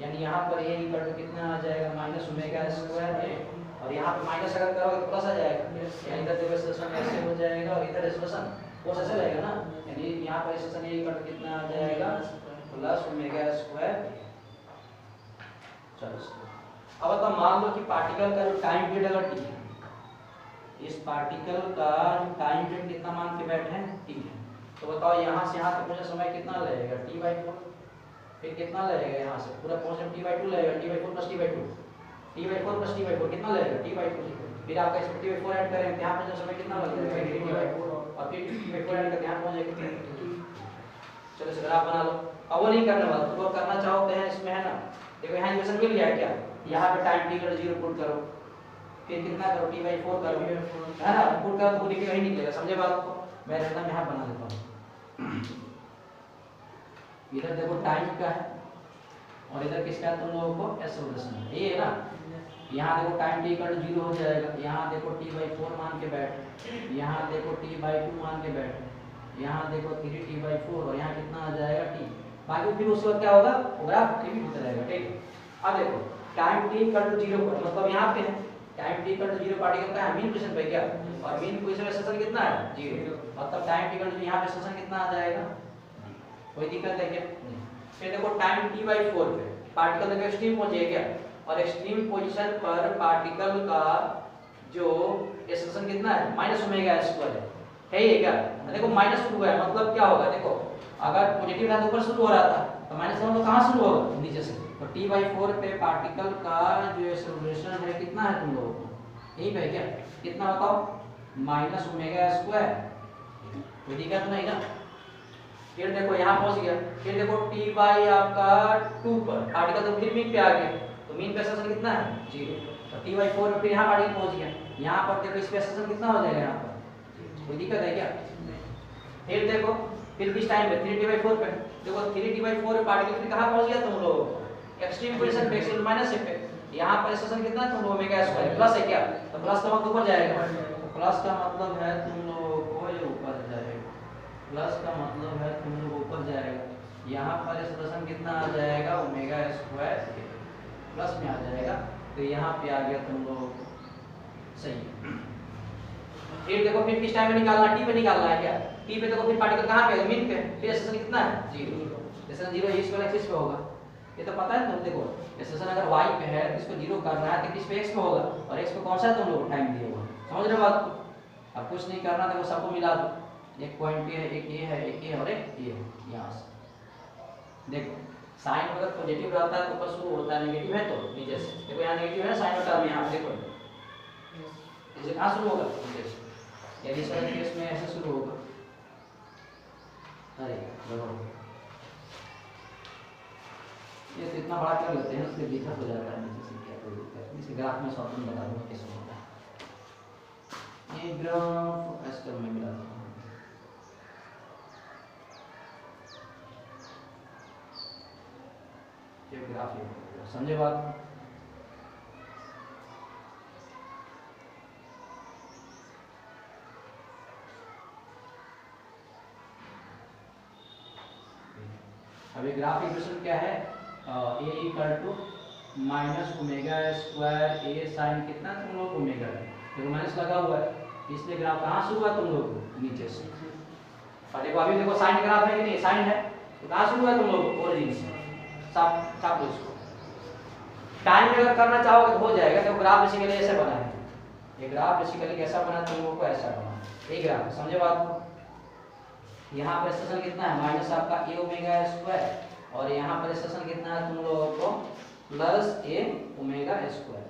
Speaker 1: यानी यहाँ पर a इक्वल टू कितना आ जाएगा? माइनस ओमेगा स्क्वायर है। और यहाँ पे माइनस अगर करोगे तो प्लस आ जाएगा, यानी इधर देखो एक्सेलरेशन ऐसे हो जाएगा और इधर एक्सेलरेशन वो ऐसे रहेगा ना, यानी यहाँ पर एक्सेलरेशन a इक्वल टू कितना आ जाएगा? Plus omega square. चलो अब तो मान लो कि पार्टिकल का जो टाइम पीरियड अगर t है, इस पार्टिकल का टाइम पीरियड कितना मान के बैठे हैं? t है। तो बताओ यहाँ से यहाँ तक पहुँचने समय कितना लगेगा? t/4। फिर कितना लगेगा यहाँ से पूरा पहुँचने? t/2 लगेगा, t/4 plus t/2, t/4 plus t/4 कितना लगेगा? t/2। फिर आपका इसमें t/4 ऐड करें तो यहाँ पहुँचने समय कितना लगेगा? t/4, और फिर t/4 ऐड करके यहाँ पहुँच जाएगा। चलो इसे ग्राफ बना लो। अब वो नहीं करने वाला, तो करना चाहो तो है इसमें, है ना? देखो यहाँ इक्वेशन मिल गया क्या? यहाँ पे time t equal to 0 put करो, फिर कितना करो? t/4 करो, है ना? पुट करो तो पूरी वही निकलेगा। समझे बात को? मैं रहता यहाँ बना देता हूँ। इधर देखो टाइम का है और इधर किसका है? तुम लोगों को एक्सेलरेशन है, ये है ना? यहाँ देखो टाइम t इक्वल टू 0 हो जाएगा, यहाँ देखो t/4 मान के बैठ, यहाँ देखो t/2 मान के बैठ, यहाँ देखो 3t/4 और यहाँ कितना आ जाएगा? t। बाकी फिर उसके बाद क्या होगा? ग्राफ रिपीट होता रहेगा। ठीक, अब देखो टाइम t इक्वल टू 0 पर मतलब यहाँ पे है time t equal to 0 particle का है मीन पोजीशन पे क्या? और मीन पोजीशन में एक्सेलरेशन कितना है? 0। मतलब टाइम t इक्वल टू यहाँ पे एक्सेलरेशन कितना आ जाएगा? कोई दिक्कत है क्या? नहीं। फिर देखो टाइम t/4 पे पार्टिकल देखो एक्सट्रीम पहुंचे क्या? और एक्सट्रीम पोजीशन पर पार्टिकल का जो एक्सेलरेशन कितना है? माइनस ओमेगा स्क्वायर है ये क्या? देखो माइनस शुरू हुआ है, मतलब क्या होगा? देखो अगर पॉजिटिव था तो ऊपर शुरू हो रहा था, तो माइनस का मतलब कहाँ शुरू होगा? नीचे से। तो t/4 पे पार्टिकल का जो एक्सेलरेशन है कितना है तुम लोगों को? यही पे क्या? कितना बताओ? Minus omega square. कोई दिक्कत नहीं ना? फिर देखो यहाँ पहुंच गया, फिर देखो t/2 पर पार्टिकल तो फिर मीन पे आ गया, तो मीन पे एक्सेलरेशन कितना है? 0। तो t/4 पे फिर यहाँ पार्टिकल पहुंच गया, यहाँ पर देखो इस पे एक्सेलरेशन कितना हो जाएगा? यहाँ पर कोई दिक्कत है क्या? फिर देखो फिर किस टाइम पे 3t/4 पे देखो 3t/4 पे पार्टिकल फिर कहाँ पहुंच गया तुम लोगों को? एक्सट्रीम पोजीशन पे, एक्सट्रीम माइनस पे। यहाँ पर एक्सेलरेशन कितना है तुम लोगों? ओमेगा स्क्वायर प्लस है क्या? तो प्लस का मतलब ऊपर जाएगा, तो प्लस का मतलब है तुम लोगों को ये ऊपर जाएगा, प्लस का मतलब है तुम लोग ऊपर जाएगा। यहाँ पर एक्सेलरेशन कितना आ जाएगा? ओमेगा स्क्वायर प्लस में आ जाएगा, तो यहाँ पे आ गया तुम लोगों को। सही है। फिर देखो फिर किस टाइम में निकालना? t पे निकालना है क्या? t पे देखो फिर पार्टिकल कहाँ पे है? मीन पे। फिर एक्सेलरेशन कितना है? 0। एक्सेलरेशन 0 इस वाले एक्सिस पे होगा, ये तो पता है तुम। देखो एक्सेलरेशन अगर y पे है तो इसको 0 करना है तो किस पे? x पे होगा, और x पे कौन सा तुम लोग टाइम दिए होगा। समझ रहे हो बात को? अब कुछ नहीं करना, देखो सबको मिला दो, एक पॉइंट पे है, एक ये है, एक ये और एक ये है। यहाँ से देखो साइन अगर पॉजिटिव रहता है तो ऊपर शुरू होता है, नेगेटिव है तो नीचे से। देखो यहाँ नेगेटिव है साइन का टर्म, यहाँ देखो इसे कहाँ शुरू होगा? नीचे से। यदि इस केस में ऐसे शुरू होगा, अरे ये तो इतना बड़ा कर लेते हैं इसलिए दिक्कत हो जाता है नीचे से। क्या कोई दिक्कत? इसे ग्राफ में शॉर्ट में बता दूंगा कैसे होता है। ये ग्राफ एस्टर में मिला था, ये ग्राफ ये समझे बात। अभी ग्राफ इक्वेशन क्या है, A equal to minus omega square A sine कितना तुम लोग ओमेगा है, देखो माइनस लगा हुआ है इसलिए ग्राफ कहाँ से हुआ तुम लोग को नीचे से। और देखो अभी देखो साइन ग्राफ है कि नहीं, साइन है तो कहाँ से हुआ तुम लोग ओरिजिन से, साफ साफ लो इसको। टाइम में अगर करना चाहोगे तो हो जाएगा, देखो ग्राफ बेसिकली ऐसे बना है, ये ग्राफ बेसिकली कैसा बना तुम लोगों को ऐसा बना, ये ग्राफ समझे बात को। यहाँ पर स्टेशन कितना है माइनस आपका ए ओमेगा स्क्वायर और यहाँ पर स्टेशन कितना है तुम लोगों को प्लस ए ओमेगा स्क्वायर।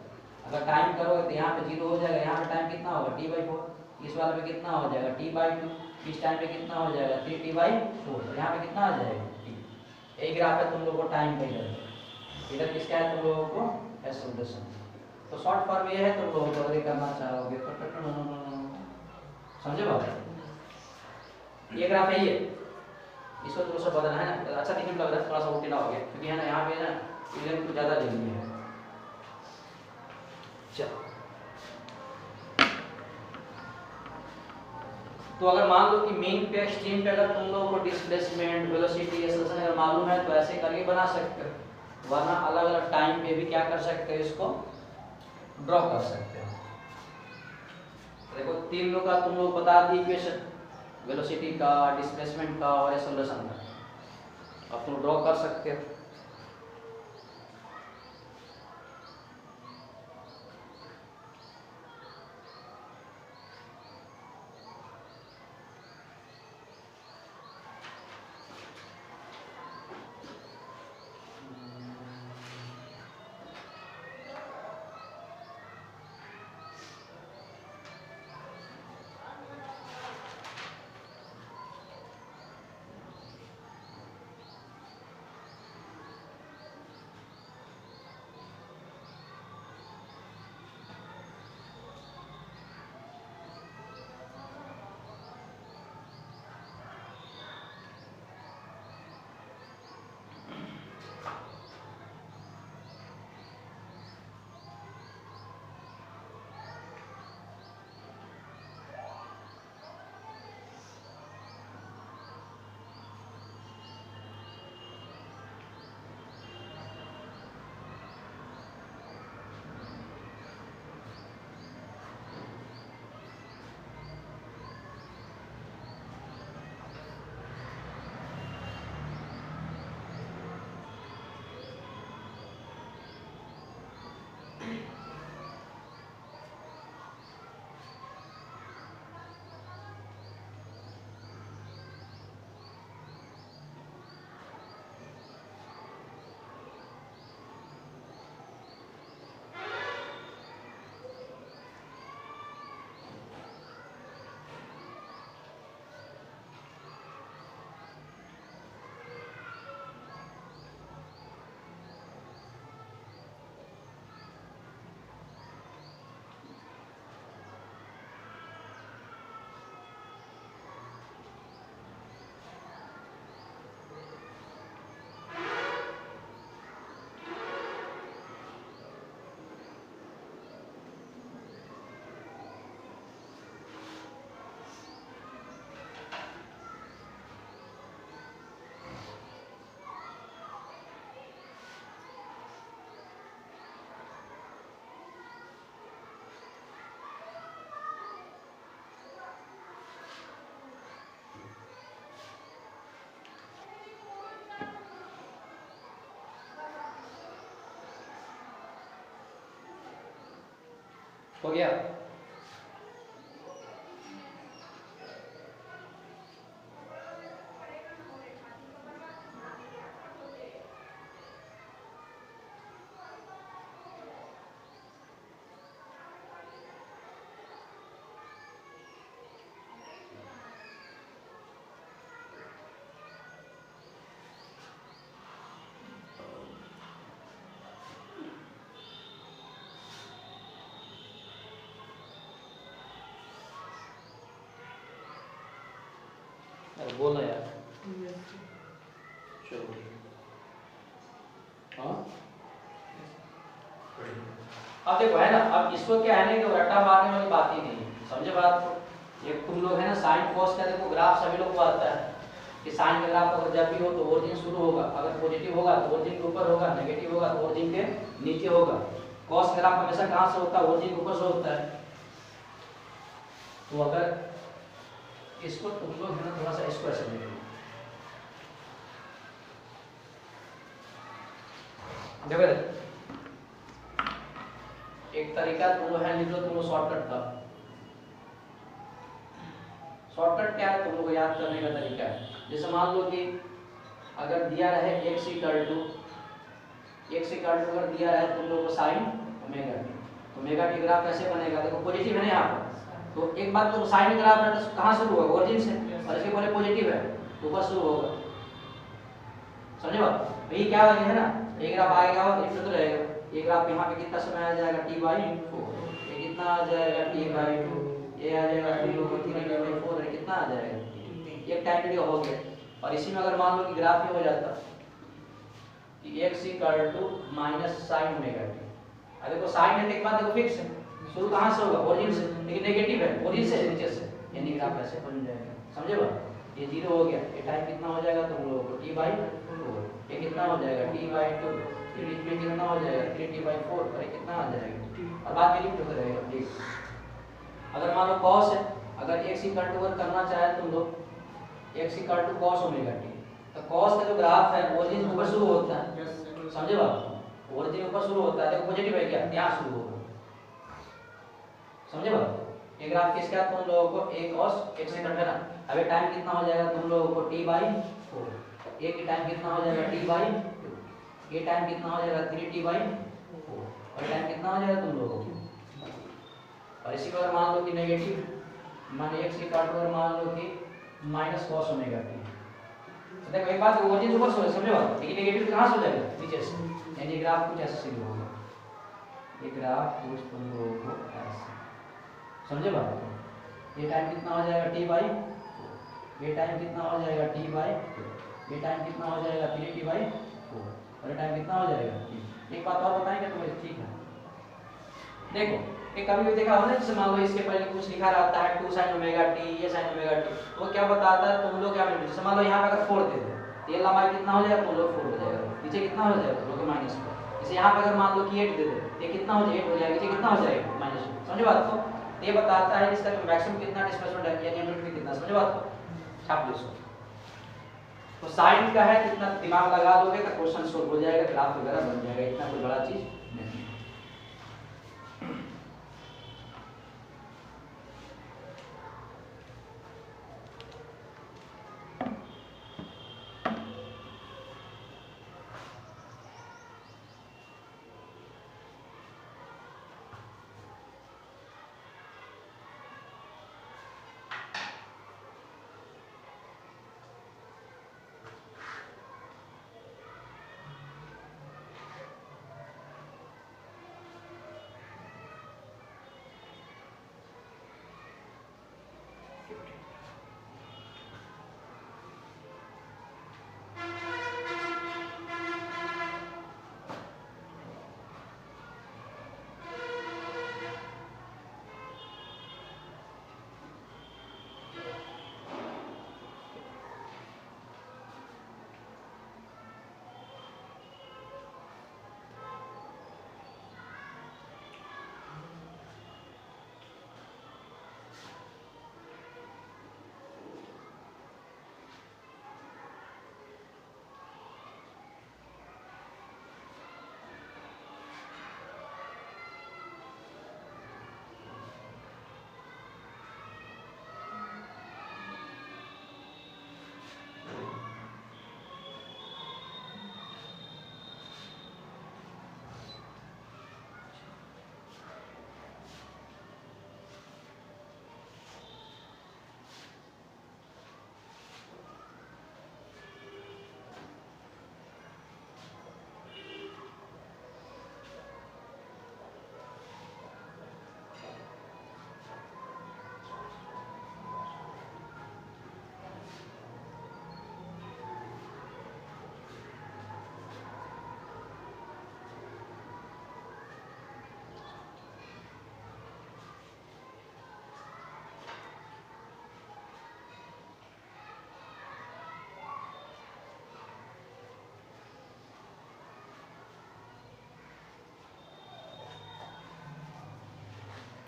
Speaker 1: अगर टाइम करोगे तो यहाँ पे 0 हो जाएगा, यहाँ पे टाइम कितना होगा t/4, इस वाले पे कितना हो जाएगा t/2, इस टाइम पे कितना हो जाएगा 3t/4, यहाँ पे कितना आ जाएगा t। यही ग्राफ है तुम लोगों को टाइम का, इधर किसका है तुम लोगों को एक्सेलरेशन। तो शॉर्ट फॉर्म ये है तुम लोगों को अगर करना चाहोगे तो समझे बात। ये ग्राफ है, ये इसको थोड़ा सा बदलना है ना, अच्छा दिखने में लग रहा है, थोड़ा सा उल्टा हो गया क्योंकि है ना यहाँ पे ना इलेक्ट्रॉन कुछ ज़्यादा ले लिया है। चलो तो अगर मान लो कि मेन पे एक्सट्रीम पे अगर तुम लोगों को डिस्प्लेसमेंट वेलोसिटी एक्सेलरेशन अगर मालूम है तो ऐसे करके बना सकते हो, वरना अलग अलग टाइम पे भी क्या कर सकते हो इसको ड्रॉ कर सकते हो। देखो तीनों का तुम लोग बता दी इक्वेशन, वेलोसिटी का, डिस्प्लेसमेंट का और एक्सेलरेशन का, अब तुम ड्रॉ कर सकते हो। हो गया। अरे बोलो यार। चलो हाँ अब देखो है ना, अब इसको क्या है ना कि रट्टा मारने वाली बात ही नहीं है, समझे बात को। ये तुम लोग है ना साइन कॉस का देखो ग्राफ सभी लोग को आता है कि साइन का ग्राफ अगर जब भी हो तो ओरिजिन शुरू होगा, अगर पॉजिटिव होगा तो ओरिजिन के ऊपर होगा, नेगेटिव होगा तो ओरिजिन के नीचे होगा। कॉस ग्राफ हमेशा कहाँ से होता है, ओरिजिन के ऊपर से होता है। तो अगर इसको तुम लोग है ना थोड़ा सा इसको ऐसे देखो, देखो एक तरीका तुम लोग है लिख लो, तुम लोग शॉर्टकट का। शॉर्टकट क्या है तुम लोग को याद करने का तरीका है। जैसे मान लो कि अगर दिया रहे x इक्वल टू अगर दिया रहे तुम लोग को साइन ओमेगा टी, तो ओमेगा टी ग्राफ कैसे बनेगा, देखो पॉजिटिव है ना यहाँ पर, तो एक बात तो साइन ग्राफ है तो कहाँ शुरू होगा, ओरिजिन से, और इसके पहले पॉजिटिव है तो ऊपर शुरू होगा, समझे बात। तो ये क्या है ना, एक ग्राफ आएगा और एक तो रहेगा, ये ग्राफ यहाँ पे कितना समय आ जाएगा t/4, ये कितना आ जाएगा t/2, ये आ जाएगा 3/4, कितना आ जाएगा, एक टाइम पीरियड हो गया। और इसी में अगर मान लो कि ग्राफ ये हो जाता कि x = minus sign omega T, अब देखो साइन है एक बात देखो फिक्स है, शुरू कहाँ से होगा, ओरिजिन से, लेकिन नेगेटिव है ओरिजिन से नीचे से, यानी ग्राफ ऐसे बन जाएगा, समझे बात। ये 0 हो गया, ये टाइम कितना हो जाएगा तुम लोगों को t/4, ये कितना हो जाएगा t/2, फिर इसमें कितना हो जाएगा 3t/4, और ये कितना आ जाएगा, और बाद में लिमिट होता रहेगा ठीक। अगर मान लो cos है, अगर x = करना चाहे तुम लोग x = cos ओमेगा टी, तो cos का जो ग्राफ है ओरिजिन ऊपर शुरू होता है, समझे बात, ओरिजिन ऊपर शुरू होता है, देखो पॉजिटिव है क्या, यहाँ शुरू होगा, समझे बात। ये ग्राफ किसका तुम लोगों को a cos x है ना। अबे टाइम कितना हो जाएगा तुम लोगों को t/4, a की टाइम कितना हो जाएगा t/2, ये टाइम कितना हो जाएगा 3t/4, और टाइम कितना हो जाएगा तुम लोगों को। और इसी पर मान लो कि नेगेटिव, माने x = मान लो कि माइनस cos ओमेगा टी, तो देखो एक बात ओरिजिन ऊपर से समझे बात, लेकिन नेगेटिव कहाँ से हो जाएगा, नीचे से, यानी ग्राफ कुछ ऐसे शुरू होगा, ये ग्राफ कुछ तुम लोगों को ऐसे, समझे बात। ये टाइम कितना हो जाएगा t/4, ये टाइम कितना हो जाएगा t/2, ये टाइम कितना हो जाएगा 3t/4, और टाइम कितना हो जाएगा। एक बात और बताएंगे तो ठीक है, देखो एक कभी भी देखा हो ना, जैसे मान लो इसके पहले कुछ लिखा रहता है 2 sin ओमेगा टी, ये sin ओमेगा टी, तो क्या बताता है तुम लोग क्या, जैसे मान लो यहाँ पे अगर 4 दे दे तो ये लंबाई कितना हो जाएगा तुम लोग 4 हो जाएगा, नीचे कितना हो जाएगा तुम लोग -4। जैसे यहाँ पे अगर मान लो कि 8 दे दे, ये कितना हो जाएगा 8 हो जाएगा, नीचे कितना हो जाएगा -2, समझे बात को। ये बताता है इसका जो मैक्सिमम कितना डिस्प्लेसमेंट है, यानी एम्पलीट्यूड कितना, समझे बात को, छाप लो इसको। तो साइन का है कितना दिमाग लगा दोगे तो क्वेश्चन सोल्व हो जाएगा, ग्राफ वगैरह बन जाएगा, इतना कोई बड़ा चीज नहीं।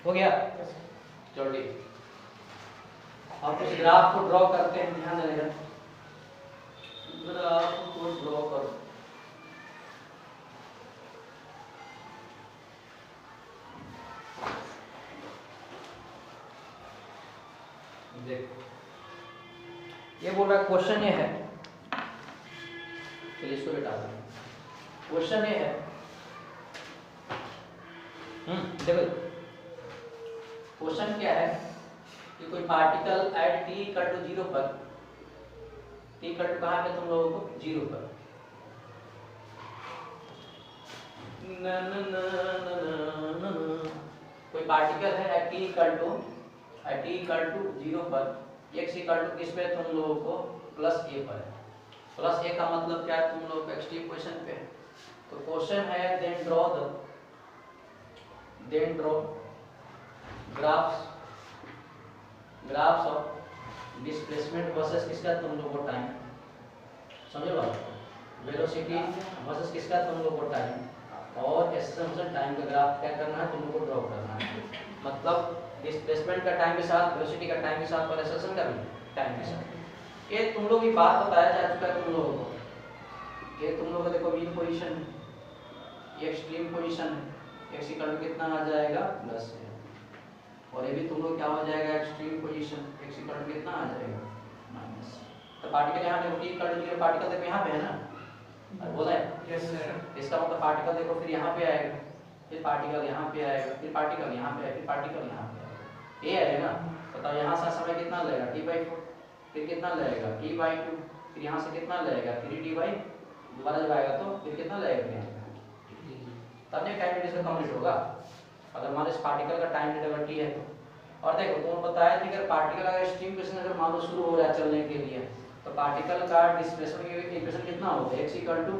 Speaker 1: हो गया? चलो ठीक, अब कुछ ग्राफ को ड्रॉ करते हैं, ध्यान देगा। ग्राफ को ड्रॉ करो। देखो ये बोल रहा क्वेश्चन ये है, चलिए इसको बेटा क्वेश्चन ये है। देखो क्वेश्चन क्या है कि कोई particle at t equal to 0 पर, t इक्वल टू कहाँ पे तुम लोगों को 0 पर, कोई पार्टिकल है एट t इक्वल टू 0 पर, x इक्वल टू किस पे तुम लोगों को प्लस a पर है। प्लस a का मतलब क्या है तुम लोगों को एक्सट्रीम पोजीशन पे है। तो क्वेश्चन है then draw graphs of displacement versus किसका तुम लोगों को टाइम, समझे बात, वेलोसिटी वर्सेस किसका तुम लोगों को टाइम, और एक्सेलरेशन टाइम का ग्राफ क्या करना है तुम लोगों को ड्रॉ करना है। मतलब डिस्प्लेसमेंट का टाइम के साथ, वेलोसिटी का टाइम के साथ और एक्सेलरेशन का भी टाइम के साथ। ये तुम लोग की बात बताया जा चुका है तुम लोगों को, ये तुम लोगों को देखो मीन पोजीशन है, ये एक्सट्रीम पोजीशन है, x इक्वल टू कितना आ जाएगा प्लस है, और ये भी तुम लोग क्या हो जाएगा extreme position, x equal to कितना आ जाएगा माइनस। तो पार्टिकल यहाँ देखो t इक्वल टू 0, पार्टिकल देखो यहाँ पे है ना, बोला है यस सर। इसका मतलब पार्टिकल देखो फिर यहाँ पे आएगा, फिर पार्टिकल यहाँ पे आएगा, फिर पार्टिकल यहाँ पे आएगा, फिर पार्टिकल यहाँ पे आएगा, ये आएगा ना। बताओ यहाँ से समय कितना लगेगा t/4, फिर कितना लगेगा t/2, फिर यहाँ से कितना लगेगा 3t/, दोबारा जब आएगा तो फिर कितना लगेगा यहाँ, तब ये टाइम पीरियड कंप्लीट होगा। अगर हमारे इस पार्टिकल का टाइम पीरियड अगर t है तो, और देखो तुमने बताया कि अगर पार्टिकल अगर स्ट्रीम पोजीशन अगर मान लो शुरू हो रहा है चलने के लिए, तो पार्टिकल का डिस्प्लेसमेंट की इक्वेशन कितना होता है, x equal to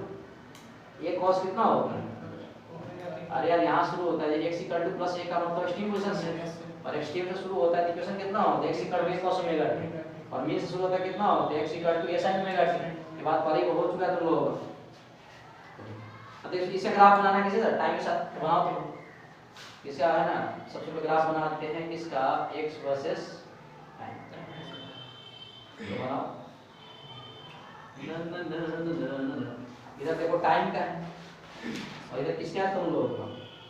Speaker 1: a cos कितना होता है, अरे यार यहाँ शुरू होता है x equal to plus a का मतलब स्ट्रीम पोजीशन से, और एक्सट्रीम से शुरू होता है तो इक्वेशन कितना होता है x equal to a cos omega t, और मीन से शुरू होता है कितना होता है x equal to a sin omega t। ये बात पहले हो चुका है तुम लोगों को। तो इसे ग्राफ बनाना किसी टाइम के साथ बनाओ, तो इसका है ना सबसे पहले ग्राफ बनाते हैं किसका, x वर्सेस टाइम, तो बनाओ। इधर देखो टाइम का है और इधर किसका है तुम लोगों का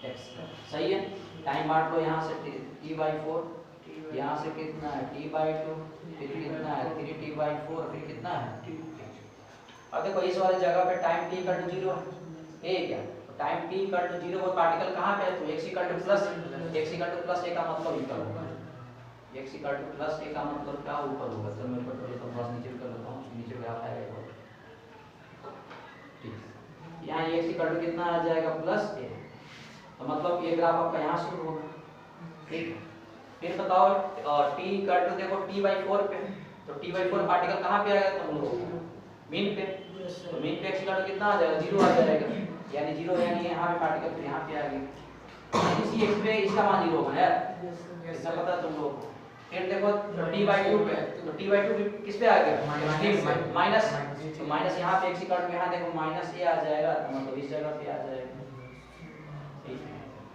Speaker 1: x का, सही है। टाइम बांट लो यहाँ से t/4, यहाँ से कितना है t/2, फिर कितना है 3t/4, फिर कितना है। और देखो इस वाले जगह पे टाइम t इक्वल टू 0 है, ये क्या टाइम t इक्वल टू 0 और पार्टिकल कहाँ पे है, तो x equal to plus a का मतलब ऊपर होगा, x equal to plus a का मतलब क्या ऊपर होगा। चलो मैं ऊपर तो बस नीचे कर लेता हूँ, नीचे ग्राफ आएगा ठीक, यहाँ x इक्वल टू कितना आ जाएगा प्लस a, तो मतलब ये ग्राफ आपका यहाँ शुरू होगा ठीक। फिर बताओ t इक्वल टू देखो t/4 पे, तो t/4 पार्टिकल कहाँ पे आएगा तुम लोग मीन पे, तो मीन पे x इक्वल टू कितना आ जाएगा 0 आ जाएगा, यानी 0 यानी यहाँ पे पार्टिकल फिर यहाँ पे आ गया, इसी x पे इसका मान 0 होगा यार, इसका पता है तुम लोग को। फिर देखो t/2 पे, तो t/2 किस पे आ गया माइनस, तो माइनस यहाँ पे x इक्वल टू यहाँ देखो माइनस a आ जाएगा, तो मतलब इस जगह पे आ जाएगा ठीक।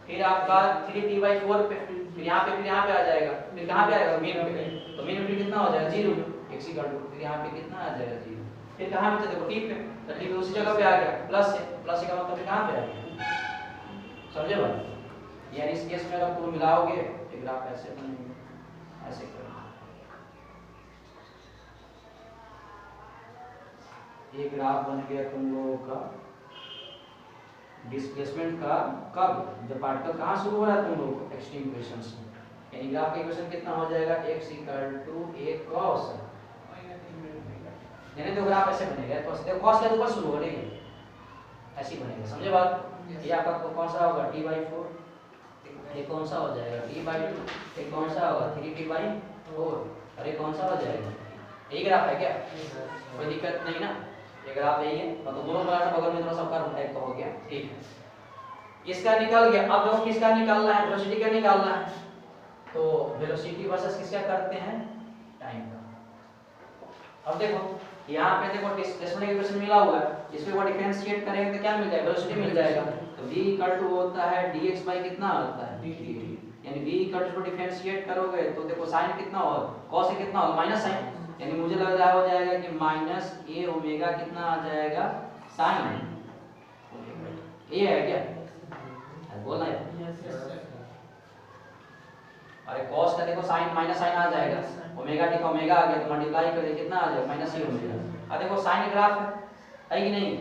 Speaker 1: फिर आपका 3t/4 पे, फिर यहाँ पे आ जाएगा, फिर कहाँ पे आएगा मीन पे, तो मीन पे कितना हो जाएगा 0, x इक्वल टू फिर यहाँ पे कितना आ जाएगा 0, फिर कहाँ पे देखो t पे, तो t पे उसी जगह पे आ गया प्लस का मतलब कहाँ पे आ गया, समझे बात। यानी इस केस में अगर तुम मिलाओगे तो ग्राफ ऐसे बनेंगे, ऐसे करो, ये ग्राफ बन गया तुम लोगों का डिस्प्लेसमेंट का, कब जब पार्टिकल कहाँ शुरू हो रहा है तुम लोगों को एक्सट्रीम पोजीशंस में, यानी ग्राफ का इक्वेशन कितना हो जाएगा x equal to a cos, यानी तो ग्राफ ऐसे बनेगा, तो देखो cos का ऊपर शुरू हो रही है ऐसी बनेगा, समझे बात। ये आपका कौन सा होगा t/4, ये कौन सा हो जाएगा t/2, ये कौन सा होगा 3t/4, और ये कौन सा हो जाएगा, यही ग्राफ है क्या, कोई दिक्कत नहीं ना, ये ग्राफ यही है, मतलब दोनों बगल में थोड़ा सा कर्व टाइप का हो गया ठीक है। इसका निकल गया, अब देखो किसका निकालना है, वेलोसिटी का निकालना है, तो वेलोसिटी वर्सेस किसका करते हैं टाइम का। अब देखो यहाँ पे देखो डिस्प्लेसमेंट इक्वेशन मिला हुआ है, इसमें वो डिफरेंशिएट करेंगे तो क्या मिल जाएगा वेलोसिटी मिल जाएगा, तो v इक्वल टू होता है dx बाय कितना होता है dt, यानी v इक्वल टू डिफरेंशिएट करोगे तो देखो साइन कितना होगा, cos से कितना होगा माइनस साइन, यानी मुझे लग रहा हो जाएगा कि माइनस a ओमेगा कितना आ जाएगा साइन ये है क्या, बोलना है अरे cos का देखो साइन माइनस साइन आ जाएगा, ओमेगा टी का ओमेगा आ गया तो मल्टीप्लाई कर दे कितना आ जाएगा माइनस a ओमेगा। अब देखो साइन ग्राफ है कि नहीं,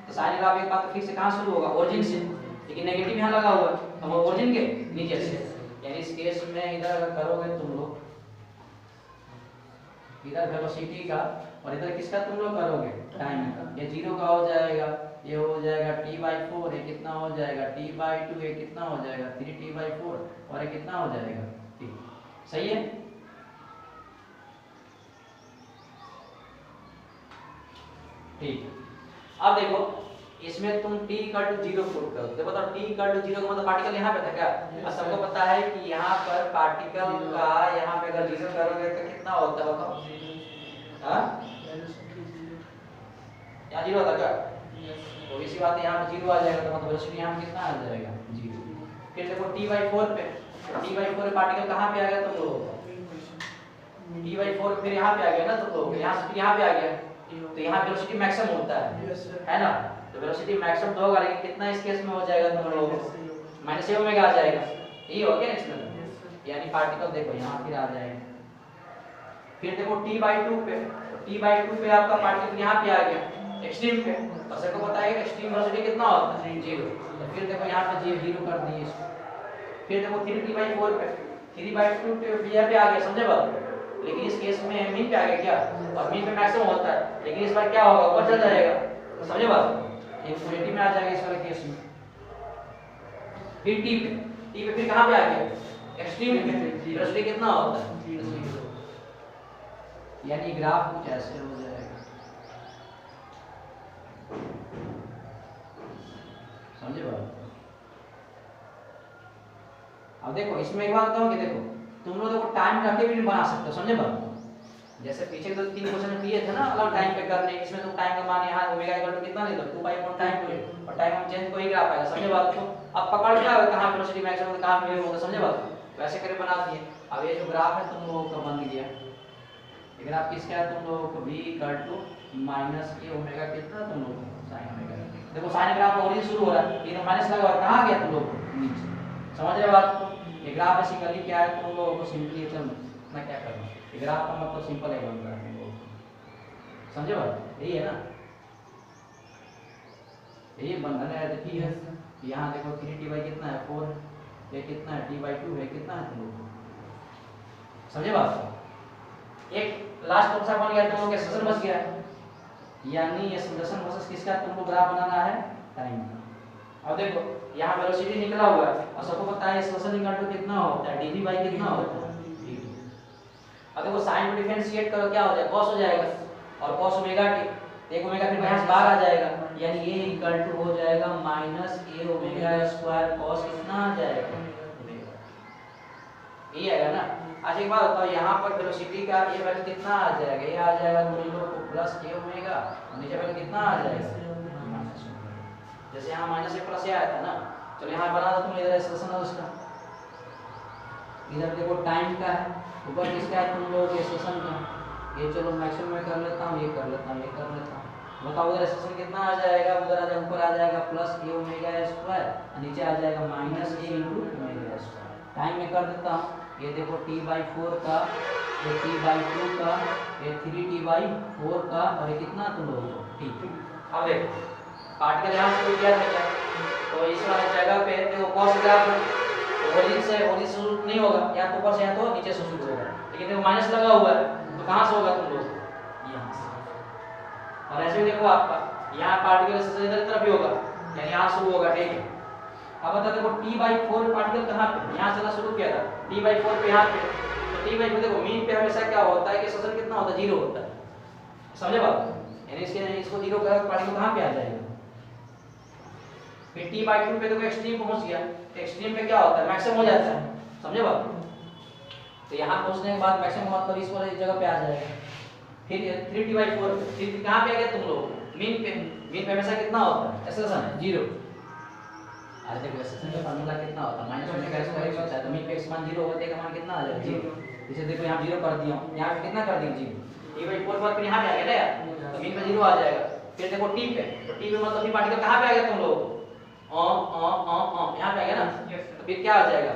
Speaker 1: तो साइन ग्राफ एक बात फिर से कहां शुरू होगा ओरिजिन से, लेकिन नेगेटिव यहां लगा हुआ है तो ओरिजिन के नीचे से, यानी इस केस में इधर अगर करोगे तुम लोग इधर वेलोसिटी का और इधर किसका तुम लोग करोगे टाइम का, ये 0 का हो जाएगा, ये हो जाएगा t/4, ये कितना हो जाएगा t/2, ये कितना हो जाएगा 3t/4 और ये कितना हो जाएगा t। सही है, ठीक। अब देखो इसमें तुम t इक्वल टू 0 पुट करो, देखो बताओ t इक्वल टू 0 का मतलब पार्टिकल यहाँ पे था क्या, और सबको पता है कि यहाँ पर पार्टिकल का यहाँ पे अगर 0 करोगे तो कितना होता है बताओ, हाँ यहाँ 0 होता क्या, तो इसी बात यहाँ पे 0 आ जाएगा तो मतलब वेलोसिटी यहाँ कितना आ जाएगा 0। फिर देखो t/4 पे, t/4 पार्टिकल कहाँ पे आ गया तुम लोग, t/4 फिर यहाँ पे आ गया ना तुम लोग, यहाँ से फिर यहाँ पे आ गया तो यहाँ वेलोसिटी मैक्सिमम होता है ना, तो वेलोसिटी मैक्सिमम तो होगा लेकिन कितना इस केस में हो जाएगा तुम लोग माइनस a ओमेगा आ जाएगा, यही हो गया इसमें, यानी पार्टिकल देखो यहाँ फिर आ जाएगा। फिर देखो t/2 पे, t/2 पे आपका पार्टिकल यहाँ पे आ गया एक्सट्रीम पे, और सबको पता है कि एक्सट्रीम वेलोसिटी कितना होता है 0, तो फिर देखो यहाँ पे 0 कर दिए इसको। फिर देखो 3t/4 पे, 3/2 पे यहाँ पे आ गया समझे बात, लेकिन इस केस में मीन पे आ गया क्या, और मीन पे मैक्सिमम होता है, लेकिन इस बार क्या होगा ऊपर चल जाएगा समझे बात, इनफिनिटी में आ जाएगा इस वाले केस में। फिर t पे फिर कहाँ पे आ गया एक्सट्रीम पे, वेलोसिटी कितना होता है, यानी ग्राफ कुछ ऐसे हो जाएगा समझे बात। अब देखो इसमें एक बात बताऊं कि देखो तुम लोग देखो टाइम रख के भी बना सकते हो समझे बात, जैसे पीछे तो 3 क्वेश्चन किए थे ना अलग टाइम पे करने, इसमें तुम टाइम का मान यहाँ ओमेगा इक्वल टू कितना ले लो 2 टाइम पे, और टाइम हम चेंज कोई ग्राफ आएगा समझे बात को। अब पकड़ क्या है कहां वेलोसिटी मैक्सिमम कहां मिनिमम होगा समझे बात, वैसे करके बना दिए। अब ये जो ग्राफ है तुम लोगों का बन गया, ये ग्राफ किसका है तुम लोगों को v equal to minus a omega कितना तुम लोगों को sin ओमेगा, देखो साइन ग्राफ ओरिजिन शुरू हो रहा है, ये तो माइनस लगा हुआ कहां गया तुम लोग नीचे, समझ रहे बात को। ये ग्राफ बेसिकली क्या है तुम लोगों को सिंपली चल मैं क्या करना, ये ग्राफ का मतलब सिंपल है बन रहा है तुम लोग समझे बात, यही है ना, यही बंधन है देखिए है यहाँ देखो 3t कितना है 4, ये कितना है t/2 है कितना है तुम लोग समझे बात। एक लास्ट ऑप्शन बन गया तुम लोग का सेशन बच गया, यानी ये संदर्शन वर्सेस किसका तुम लोग ग्राफ बनाना है टाइम का। अब देखो यहाँ वेलोसिटी निकला हुआ है और सबको पता है सेशन इक्वल टू कितना होता है dv बाई कितना होता है dt। अब देखो साइन को डिफरेंशिएट करो क्या हो जाएगा cos हो जाएगा, और cos ओमेगा t एक ओमेगा फिर यहाँ से बाहर आ जाएगा, यानी ये इक्वल टू हो जाएगा minus a omega square cos कितना आ जाएगा ये आएगा ना। अच्छा एक बात बताओ यहाँ पर वेलोसिटी का ये वैल्यू कितना आ जाएगा, ये आ जाएगा तुम लोग को प्लस a ओमेगा, नीचे वैल्यू कितना आ जाएगा जैसे यहाँ माइनस a प्लस a आया था ना, चलो यहाँ बना दो तुम इधर एक्सप्रेशन है उसका, इधर देखो टाइम का है ऊपर किसका है तुम लोग एक्सप्रेशन का, ये चलो मैक्सिमम में कर लेता हूँ, ये कर लेता हूँ, ये कर लेता हूँ, बताओ उधर एक्सप्रेशन कितना आ जाएगा, उधर आ जाएगा ऊपर आ जाएगा प्लस a ओमेगा स्क्वायर, नीचे आ जाएगा minus a into omega square. Time में कर देता हूँ, ये देखो t/4 का, ये t/2 का, ये 3t/4 का, और ये कितना तुम लोगों को ठीक। अब देखो पार्टिकल यहाँ से क्या था क्या, तो इस वाले जगह पे देखो cos ग्राफ ओरिजिन से शुरू नहीं होगा, या तो ऊपर से या तो नीचे से शुरू होगा, लेकिन देखो माइनस लगा हुआ है तो कहाँ से होगा तुम लोग यहाँ से, और ऐसे भी देखो आपका यहाँ पार्टिकल से इधर तरफ ही होगा, यानी यहाँ शुरू होगा ठीक है। अब बता देखो t/4 पार्टिकल कहाँ पे यहाँ से शुरू किया था t/4 पे यहाँ पे, तो t/4 देखो मीन पे हमेशा क्या होता है कि सेशन कितना होता है 0 होता है समझे बात, यानी इसको 0 कर पार्टिकल कहाँ पे आ जाएगा, फिर t/2 पे देखो एक्सट्रीम पहुंच गया, एक्सट्रीम पे क्या होता है मैक्सिमम हो जाता है समझे बात, तो यहाँ पहुंचने के बाद मैक्सिमम मतलब इस वाली जगह पे आ जाएगा। फिर 3t/4 फिर कहाँ पे आ गया तुम लोग मीन पे हमेशा कितना होता है एक्सेलेरेशन 0, अरे देखो सेक्शन का फार्मूला कितना होता है माइनस ओमेगा स्क्वायर x होता है, तो मीन पे x मान 0 होगा, का मान कितना आ जाएगा 0। इसे देखो यहाँ 0 कर दिया, यहाँ पे कितना कर दिया 0, ये भाई 4 पर यहाँ पे आ गया ना यार, तो मीन पे 0 आ जाएगा। फिर देखो t पे, तो t पे मतलब फिर पार्टिकल कहाँ पे आ गया तुम लोग, यहाँ पे आ गया ना, तो फिर क्या आ जाएगा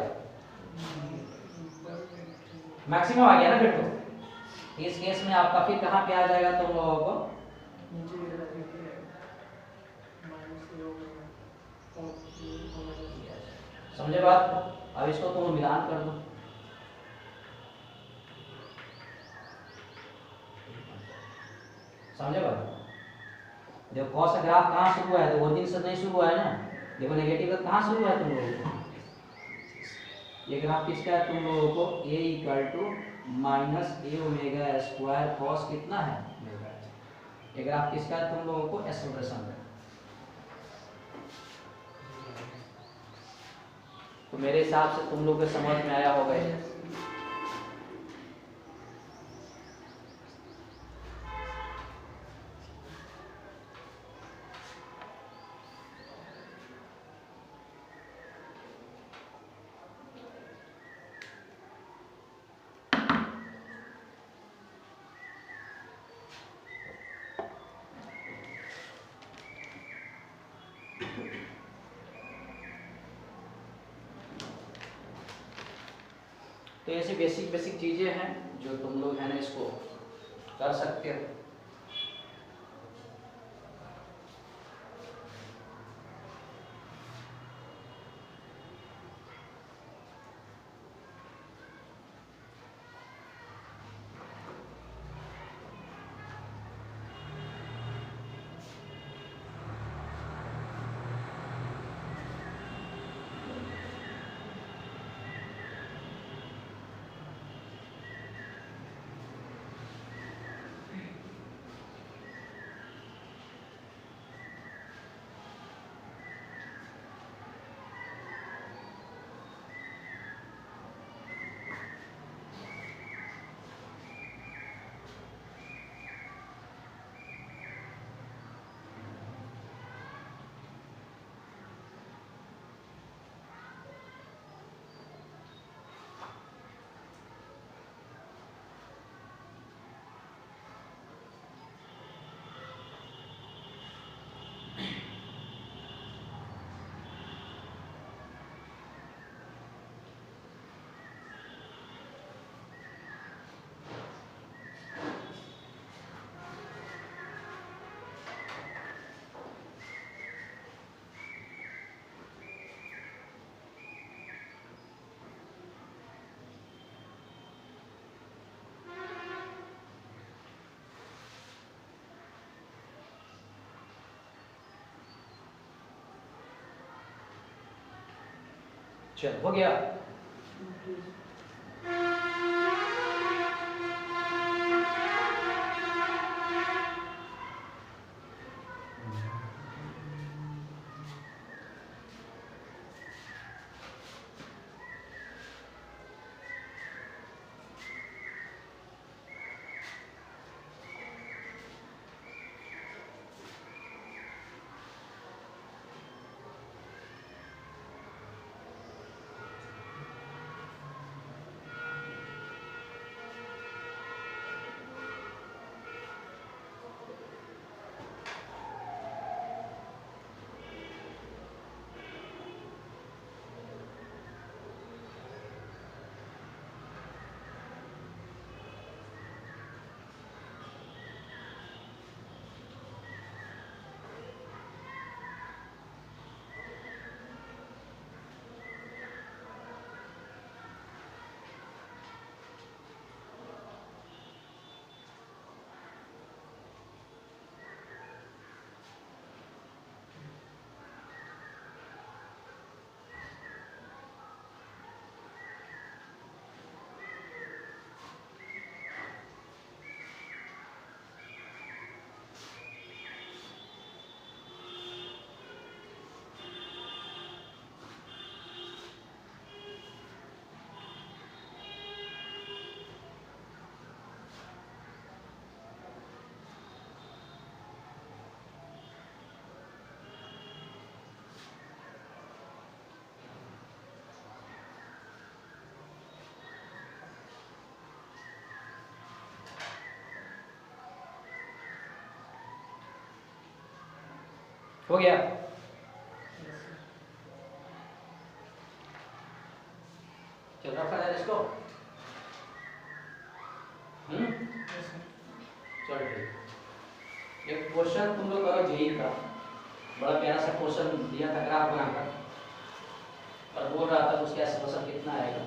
Speaker 1: मैक्सिमम आ गया ना फिर तो। इस केस में आपका फिर कहाँ पे आ जाएगा तुम लोगों को, समझे बात। अब इसको तुम मिलान कर दो, समझे बात। देखो कॉस का ग्राफ कहाँ शुरू हुआ है, तो ओरिजिन से नहीं शुरू हुआ है ना। देखो नेगेटिव का कहाँ शुरू हुआ है तुम लोगों को, ये ग्राफ किसका है तुम लोगों को, a = minus A omega square cos कितना है, ये ग्राफ किसका है तुम लोगों को, एक्सेलरेशन का। तो मेरे हिसाब से तुम लोग को समझ में आया होगा ये। तो ऐसी बेसिक चीजें हैं जो तुम लोग है ना इसको कर सकते हो। चलो हो गया। हो गया? चल रखा जाए इसको। चल ठीक। एक क्वेश्चन तुम लोग करो जेई का, बड़ा प्यारा सा क्वेश्चन दिया था ग्राफ बनाकर, और बोल रहा था उसका सॉल्यूशन कितना आएगा।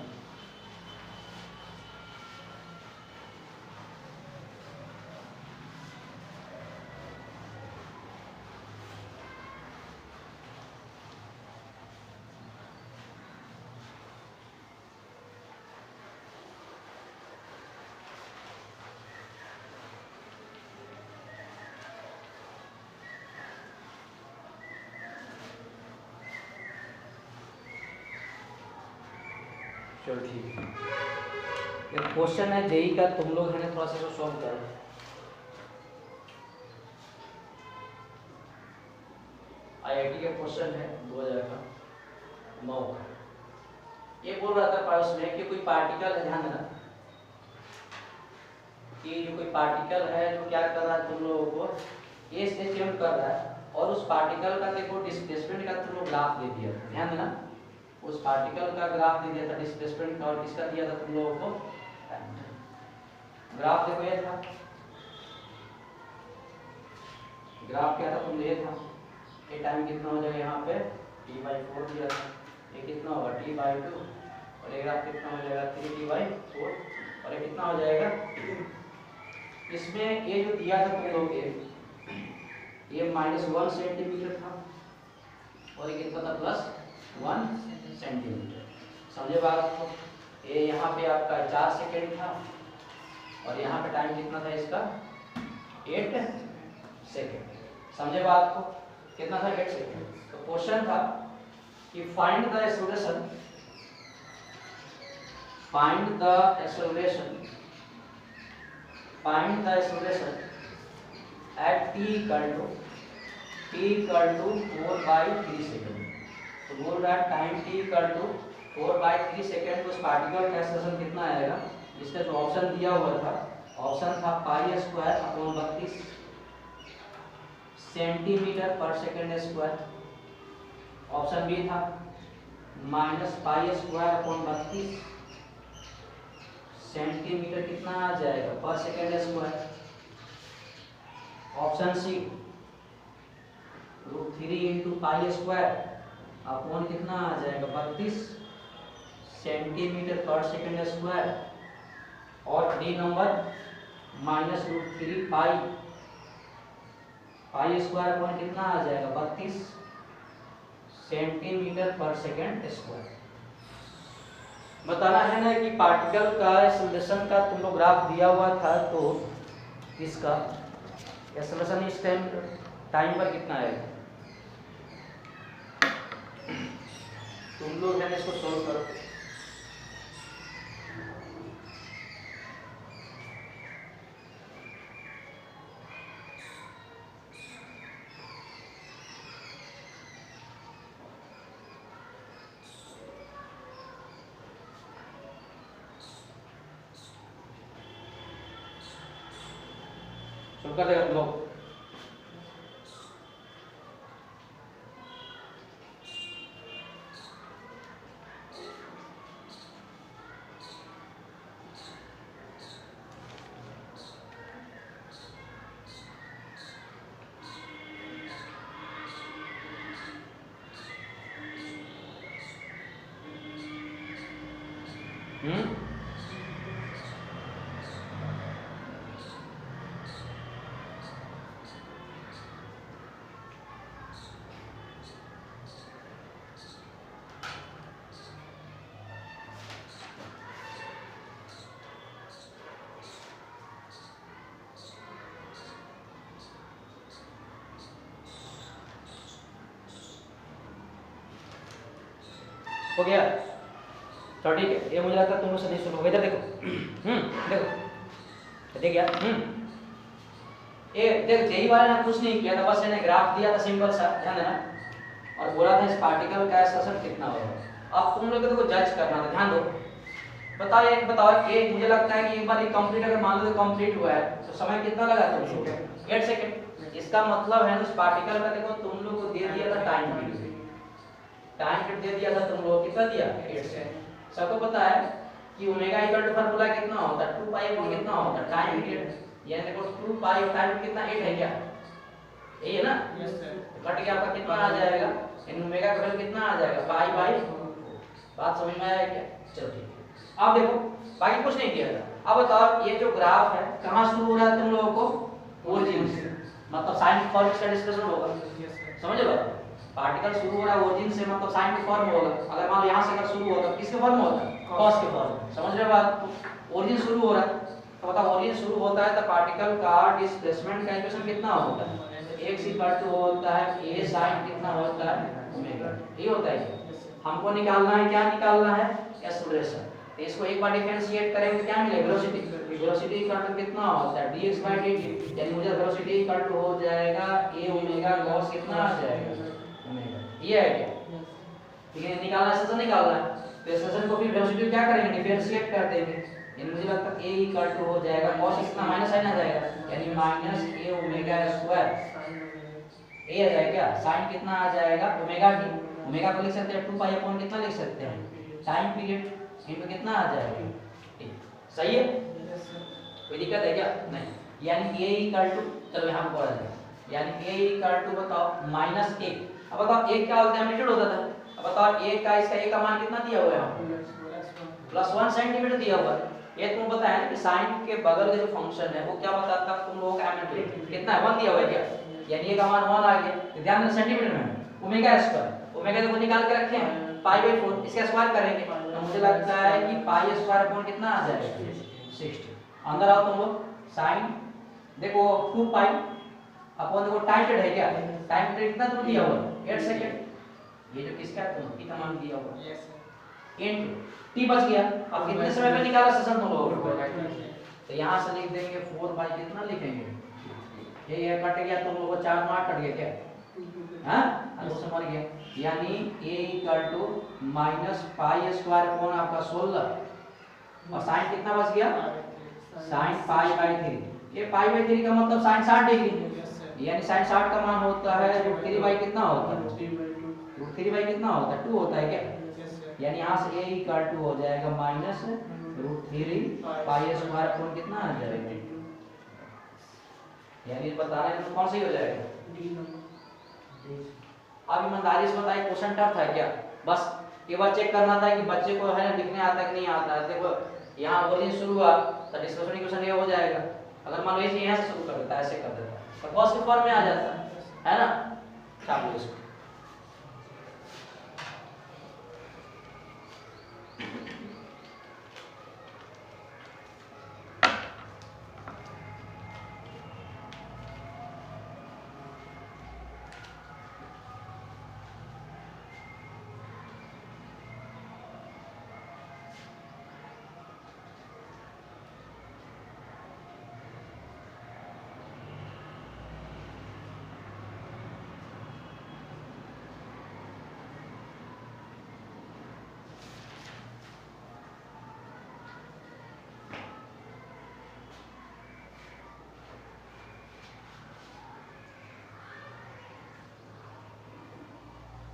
Speaker 1: चलो ठीक है, ये क्वेश्चन है जेई का, तुम लोग है ना थोड़ा सा इसको सॉल्व करो। आईआईटी का क्वेश्चन है 2009 का। ये बोल रहा था पास में कि कोई पार्टिकल है, ध्यान देना कि जो कोई पार्टिकल है जो क्या कर रहा है, तुम लोगों को ये स्टेटमेंट कर रहा है, और उस पार्टिकल का देखो डिस्प्लेसमेंट का तुम लोग ग्राफ दे दिया, ध्यान देना उस पार्टिकल का ग्राफ दे दिया था डिस्प्लेसमेंट का, और किसका दिया था तुम लोगों को ग्राफ। देखो ये था ग्राफ, क्या था तुम ये था, ये टाइम कितना हो जाएगा यहाँ पे t/4 दिया था, ये कितना होगा t/2, और ये ग्राफ कितना हो जाएगा 3t/4, और ये कितना हो जाएगा। इसमें ये जो दिया था तुम लोगों के, ये -1 सेंटीमीटर था, और ये कितना था +1 सेंटीमीटर। समझे बात को? ये यहाँ पे आपका 4 सेकेंड था, और यहाँ पे टाइम कितना था इसका 8 सेकेंड। समझे बात को? कितना था 8 सेकेंड। तो क्वेश्चन था कि find the acceleration, find the acceleration at t equal to 4/3 second. तो बोल रहा है time t equal to 4/3 second, तो उस पार्टिकल का एक्सेलरेशन कितना आएगा। इसका जो ऑप्शन दिया हुआ था, ऑप्शन था π² / 32 centimetre per second square. Option B था -π² / 32 सेंटीमीटर कितना आ जाएगा per second square. Option C √3 × π² upon कितना आ जाएगा 32 सेंटीमीटर पर सेकेंड स्क्वायर। और डी नंबर -√3 π² अपॉन कितना आ जाएगा 32 सेंटीमीटर पर सेकेंड स्क्वायर। बताना है ना कि पार्टिकल का एक्सेलरेशन का तुम लोग ग्राफ दिया हुआ था, तो इसका एक्सेलरेशन इस टाइम पर कितना आएगा। तुम लोग है इसको सोल्व करो। शुरू कर देगा तुम लोग। हो गया तो ठीक है, ये मुझे लगता है तुम लोग से नहीं सुनो। इधर देखो देखो देख गया ये देख जेई वाले ने कुछ नहीं किया था, बस इन्हें ग्राफ दिया था सिंपल सा, ध्यान देना, और बोला था इस पार्टिकल का एक्सेलरेशन कितना होगा। अब तुम लोग को जज करना था, ध्यान दो। बताओ एक बताओ, ये मुझे लगता है कि एक बार ये कंप्लीट अगर मान लो तो कंप्लीट हुआ है तो समय कितना लगा तुम लोग 8 सेकंड। इसका मतलब है उस पार्टिकल का देखो तुम लोग को दे दिया था टाइम पीरियड, टाइम पीरियड दे दिया था तुम लोग कितना दिया 8 सेकंड। सबको पता है कि ओमेगा इक्वल टू फार्मूला कितना होता है 2 पाई अपॉन कितना होता है टाइम पीरियड, यानी देखो 2 पाई और टाइम कितना 8 है क्या, ये है ना,
Speaker 2: यस सर।
Speaker 1: कट के आपका कितना आ जाएगा, इन ओमेगा का वैल्यू कितना आ जाएगा पाई बाई, बात समझ में आया क्या? चलो ठीक है। अब देखो बाकी कुछ नहीं किया था। अब बताओ ये जो ग्राफ है कहां शुरू हो रहा है तुम लोगों को ओरिजिन से, मतलब साइन फॉर्म का डिस्कशन होगा, समझ लो पार्टिकल शुरू हो रहा है ओरिजिन से मतलब साइन के फॉर्म होगा। अगर मान लो यहां से अगर शुरू होता किसके फॉर्म में होता है कॉस के फॉर्म, समझ रहे हो बात? ओरिजिन शुरू हो रहा है तो बताओ ओरिजिन शुरू होता है तो पार्टिकल का डिस्प्लेसमेंट का इक्वेशन कितना होता है, x इक्वल टू होता है a sin कितना होता है ओमेगा, ये होता है। हमको निकालना है क्या, निकालना है एक्सेलरेशन, तो इसको एक बार डिफरेंशिएट करेंगे तो क्या मिलेगा वेलोसिटी, वेलोसिटी इक्वल टू कितना होता है dx/dt, यानी मुझे वेलोसिटी इक्वल टू हो जाएगा a ओमेगा cos कितना आ जाएगा ओमेगा, ये है क्या? ठीक है, निकालना है, सेशन निकालना है तो एक्सेलरेशन को फिर वेलोसिटी क्या करेंगे डिफरेंशिएट कर देंगे, यानी मुझे लगता है a इक्वल टू हो जाएगा cos कितना माइनस साइन आ जाएगा, यानी minus a omega square, a आ जाएगा क्या sin कितना आ जाएगा ओमेगा टी, ओमेगा को लिख सकते हैं 2 पाई अपॉन कितना लिख सकते हैं टाइम पीरियड इनटू कितना आ जाएगा, ठीक सही है, कोई दिक्कत है क्या? नहीं, यानी a इक्वल टू, चलो यहां पर आ जाए, यानी a इक्वल टू बताओ माइनस 1, अब बताओ 1 क्या होता है एम्पलीट्यूड होता था, अब बताओ 1 का इसका a का मान कितना दिया हुआ है प्लस 1 सेंटीमीटर दिया हुआ है, ये तुम बताया ना कि साइन के बगल का जो फंक्शन है वो क्या बताता है तुम लोगों का एम्पलीट्यूड कितना है 1 दिया हुआ है क्या, यानी ये का मान 1 आ गया, तो ध्यान देना सेंटीमीटर में ओमेगा स्क्वायर, ओमेगा तो निकाल के रखे हैं π/4, इसका स्क्वायर करेंगे तो मुझे लगता है कि पाई स्क्वायर अपॉन कितना आ जाएगा 60, अंदर आओ तुम लोग sin देखो 2 पाई अपॉन देखो टाइम पीरियड है क्या, टाइम पीरियड कितना तुम दिया हुआ 8 सेकंड, ये जो किसका है तुम का मान दिया हुआ
Speaker 2: यस
Speaker 1: इन t बच गया, अब कितने समय में निकाला सेशन तुम लोग, तो यहां से लिख देंगे 4 बाई कितना लिखेंगे, ये कट गया तुम लोगों को 4 में 8 कट गया क्या, हां दो से मर गया, यानी a equal to minus pi square upon आपका 16 और sin कितना बच गया sin पाई बाई 3, ये पाई बाई 3 का मतलब sin 60 डिग्री, यानी sin 60 का मान होता है √3 बाई कितना होता है √3 बाई कितना होता है 2 होता है क्या, यानी यहां से a इक्वल टू हो जाएगा माइनस √3 पाई स्क्वायर अपॉन कितना आ जाएगा, यानी बता रहे हैं कौन सही हो जाएगा डी। अब ईमानदारी से बताइए क्वेश्चन टफ था क्या, बस एक बार चेक करना था कि बच्चे को है लिखने आता है कि नहीं आता है। देखो यहाँ ओरिजिन शुरू हुआ तो डिस्कशन इक्वेशन ये हो जाएगा, अगर मान लो इसे यहाँ से शुरू कर देता है ऐसे कर देता है तो कॉस के फॉर्म में आ जाता है ना, छाप लो इसको।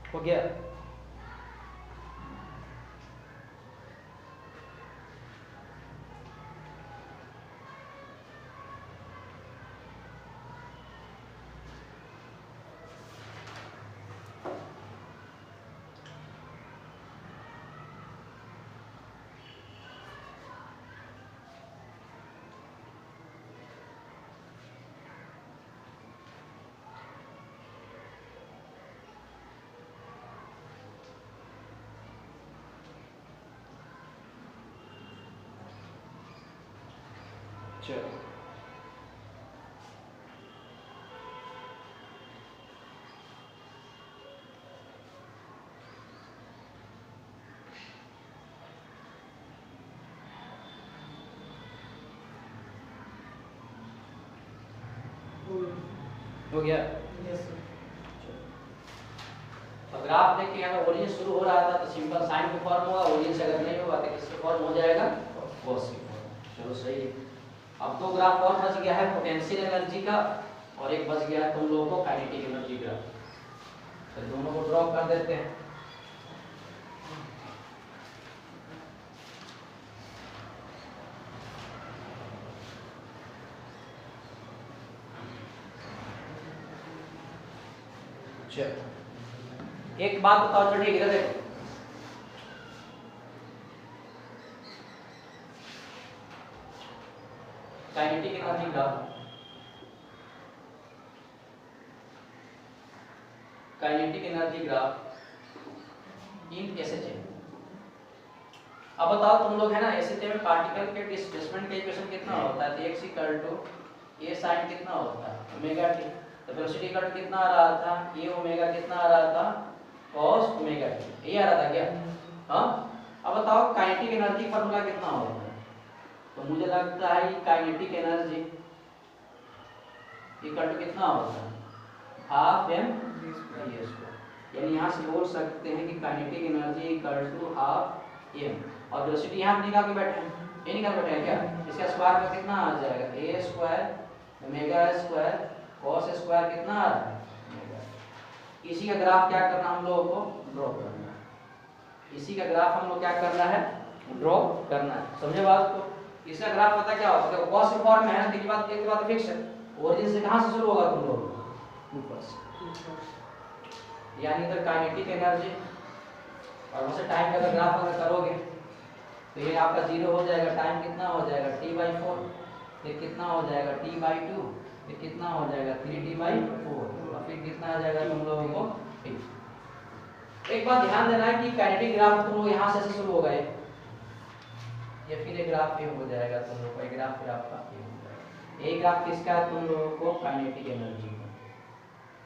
Speaker 1: हो गया, चलो हो गया। अगर आप देखिए अगर ओरिजिन शुरू हो रहा था तो सिंपल साइन के फॉर्म होगा, ओरिजिन से अगर नहीं होगा तो किसके फॉर्म हो जाएगा कॉस के फॉर्म। चलो सही है। अब तो ग्राफ और बच गया है पोटेंशियल एनर्जी का और एक बच गया तुम लोगों को काइनेटिक एनर्जी ग्राफ। तो दोनों को ड्रॉ कर देते हैं। चलो एक बात बताओ, चलो ठीक है, देखो kinetic energy graph, kinetic energy graph इन एसएचए। अब बताओ तुम लोग है ना, एसएचए में पार्टिकल के डिस्प्लेसमेंट का इक्वेशन कितना होता है? तो x equal to a sin कितना होता है? Omega t। तो वेलोसिटी इक्वल कितना आ रहा था? a ओमेगा कितना आ रहा था? cos omega t। ये आ रहा था क्या? हाँ। अब बताओ काइनेटिक एनर्जी फार्मूला कितना होता है? तो मुझे लगता है काइनेटिक एनर्जी इक्वल टू कितना होता है? Half m v square. यानी यहाँ से बोल सकते हैं कि kinetic energy equal to half m, और वेलोसिटी यहाँ निकाल के बैठे हैं, ये निकाल बैठे हैं क्या? इसका स्क्वायर में कितना आ जाएगा? a square omega square cos square कितना आ रहा है? इसी का ग्राफ क्या करना हम लोगों को? ड्रॉ करना है। इसी का ग्राफ हम लोग क्या करना है? ड्रॉ करना है। समझे बात को? इसका ग्राफ पता क्या होता है? देखो cos फॉर्म में है ना, एक बात फिक्स है, ओरिजिन से कहां से शुरू होगा तुम लोग? ऊपर से। यानी इधर काइनेटिक एनर्जी और वहां से टाइम का ग्राफ अगर करोगे तो ये आपका 0 हो जाएगा, टाइम कितना हो जाएगा? t/4, फिर कितना हो जाएगा? t/2, फिर कितना हो जाएगा? 3t/4, और फिर कितना आ जाएगा तुम लोगों को? एक बात ध्यान देना है कि काइनेटिक ग्राफ तुम लोग यहाँ से शुरू होगा, ये फिर एक ग्राफ ये हो जाएगा तुम लोग का, एक ग्राफ फिर आपका ये हो जाएगा। यही ग्राफ किसका है तुम लोगों को? काइनेटिक एनर्जी का।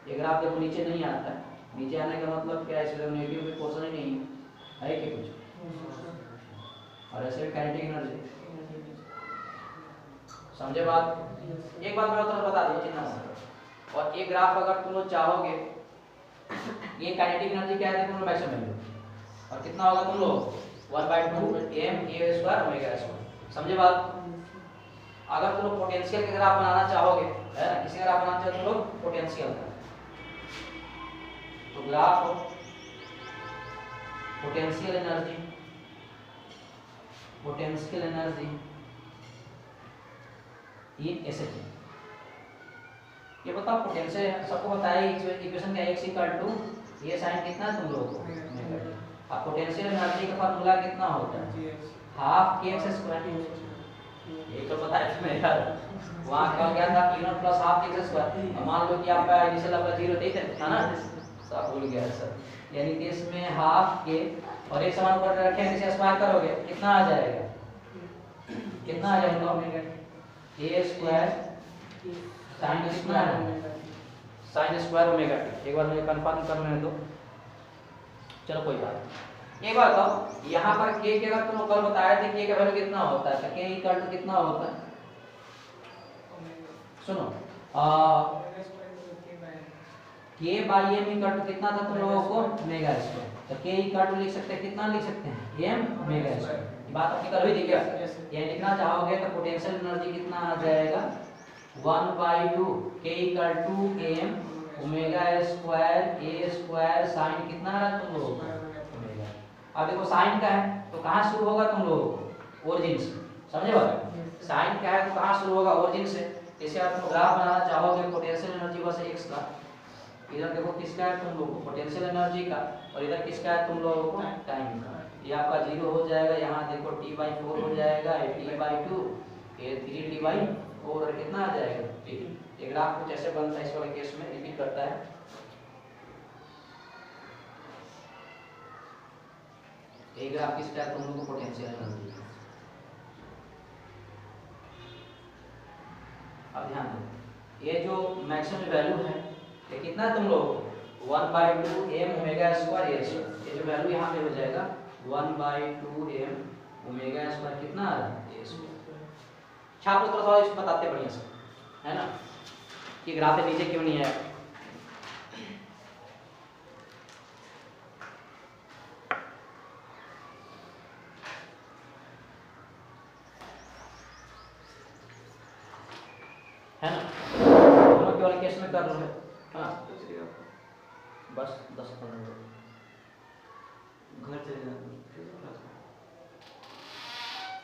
Speaker 1: ये ग्राफ देखो नीचे नहीं आता है, नीचे आने का मतलब क्या है? इसलिए नेगेटिव में पोर्शन ही नहीं है कि कुछ, और ऐसे काइनेटिक एनर्जी। समझे बात? एक बात मैं तो बता दूं, चिन्ह से। और एक ग्राफ अगर तुम लोग चाहोगे, ये काइनेटिक एनर्जी क्या है तुम लोग मैक्सिमम लो, और कितना होगा तुम लोग? 1/2 m a square omega square. समझे बात? अगर तुम लोग पोटेंशियल का ग्राफ बनाना चाहोगे, है ना, किसी ग्राफ बनाना चाहो तुम लोग पोटेंशियल का, तो graph potential energy, potential energy in SHM. ये बताओ पोटेंशियल सबको बताया, इक्वेशन क्या? x equal to a sin कितना तुम लोगों को? अब पोटेंशियल एनर्जी का फार्मूला कितना होता है? Half kx square. ये तो पता है तुम्हें यार, वहां क्या गया था? e0 plus half kx square. अब मान लो कि आपका इनिशियल आपका 0 था ना, सब भूल गया सर। यानी कि इसमें हाफ के और एक समान पर रखें, इसे स्क्वायर करोगे कितना आ जाएगा? कितना आ जाएगा? a स्क्वायर sin कितना है? sin square omega t। एक बार मुझे कंफर्म करने दो। चलो कोई बात नहीं। एक बार बताओ, यहाँ पर k के अगर तुम कल बताए थे k का वैल्यू कितना होता है, तो k इक्वल टू कितना होता है? सुनो, k by m equal to कितना था तुम लोगों को? Omega square. तो k इक्वल टू लिख सकते हैं, कितना लिख सकते हैं? m omega square. ये बात अपनी कर हुई थी क्या? ये लिखना चाहोगे तो पोटेंशियल एनर्जी कितना आ जाएगा? 1/2 k equal to m omega square a square sin कितना आ रहा तुम लोगों को? ओमेगा। अब देखो साइन का है तो कहाँ शुरू होगा तुम लोगों को? ओरिजिन से। समझे बात? साइन का है तो कहाँ शुरू होगा? ओरिजिन से। इसे आप तुम ग्राफ बनाना चाहोगे पोटेंशियल एनर्जी बस x का, इधर देखो किसका है तुम लोगों को? पोटेंशियल एनर्जी का, और इधर किसका है तुम लोगों को? टाइम का। ये आपका 0 हो जाएगा, यहाँ देखो t/4 हो जाएगा, t/2, ये 3t/4, और कितना आ जाएगा? ये ग्राफ कुछ ऐसे बनता है, इस वाले केस में रिपीट करता है। ये ग्राफ किसका है तुम लोगों को? Potential energy. अब ध्यान दो, ये जो मैक्सिमम वैल्यू है ये कितना है तुम लोगों को? 1/2 m omega square a square. ये जो वैल्यू यहाँ पे हो जाएगा 1/2 m ओमेगा स्क्वायर कितना आ रहा है? a square. छाप लो थोड़ा सा, इसको बताते बढ़िया से, है ना, कि ग्राफ के नीचे क्यों नहीं है। है ना, दोनों बाकी वाले केस में कर लो। हाँ बस 10-15 मिनट घर चले जाना।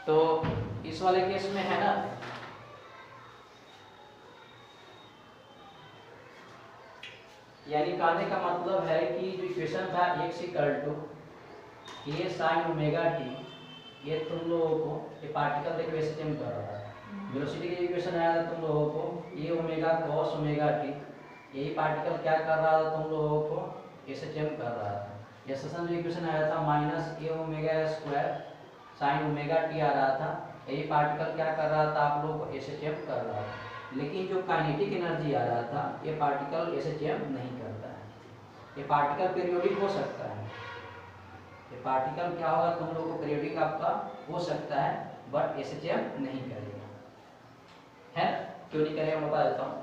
Speaker 1: तो इस वाले केस में है ना, यानी कहने का मतलब है कि जो इक्वेशन था x equal to a sin omega t, ये तुम लोगों को ये पार्टिकल देखो ऐसे चेंज कर रहा है, वेलोसिटी का इक्वेशन आया था तुम लोगों को a omega cos omega t, यही पार्टिकल क्या कर रहा था तुम लोगों को ऐसे चेंज कर रहा था। ये सेशन जो इक्वेशन आया था minus a omega square sin omega t आ रहा था, यही पार्टिकल क्या कर रहा था आप लोगों को ऐसे चेंज कर रहा था। लेकिन जो काइनेटिक एनर्जी आ रहा था ये पार्टिकल ऐसे चेंज नहीं करता है। ये पार्टिकल पीरियोडिक हो सकता है, ये पार्टिकल क्या होगा तुम लोगों को पीरियोडिक आपका हो सकता है, बट ऐसे चेंज नहीं करेगा। है क्यों नहीं करेगा बता देता हूँ।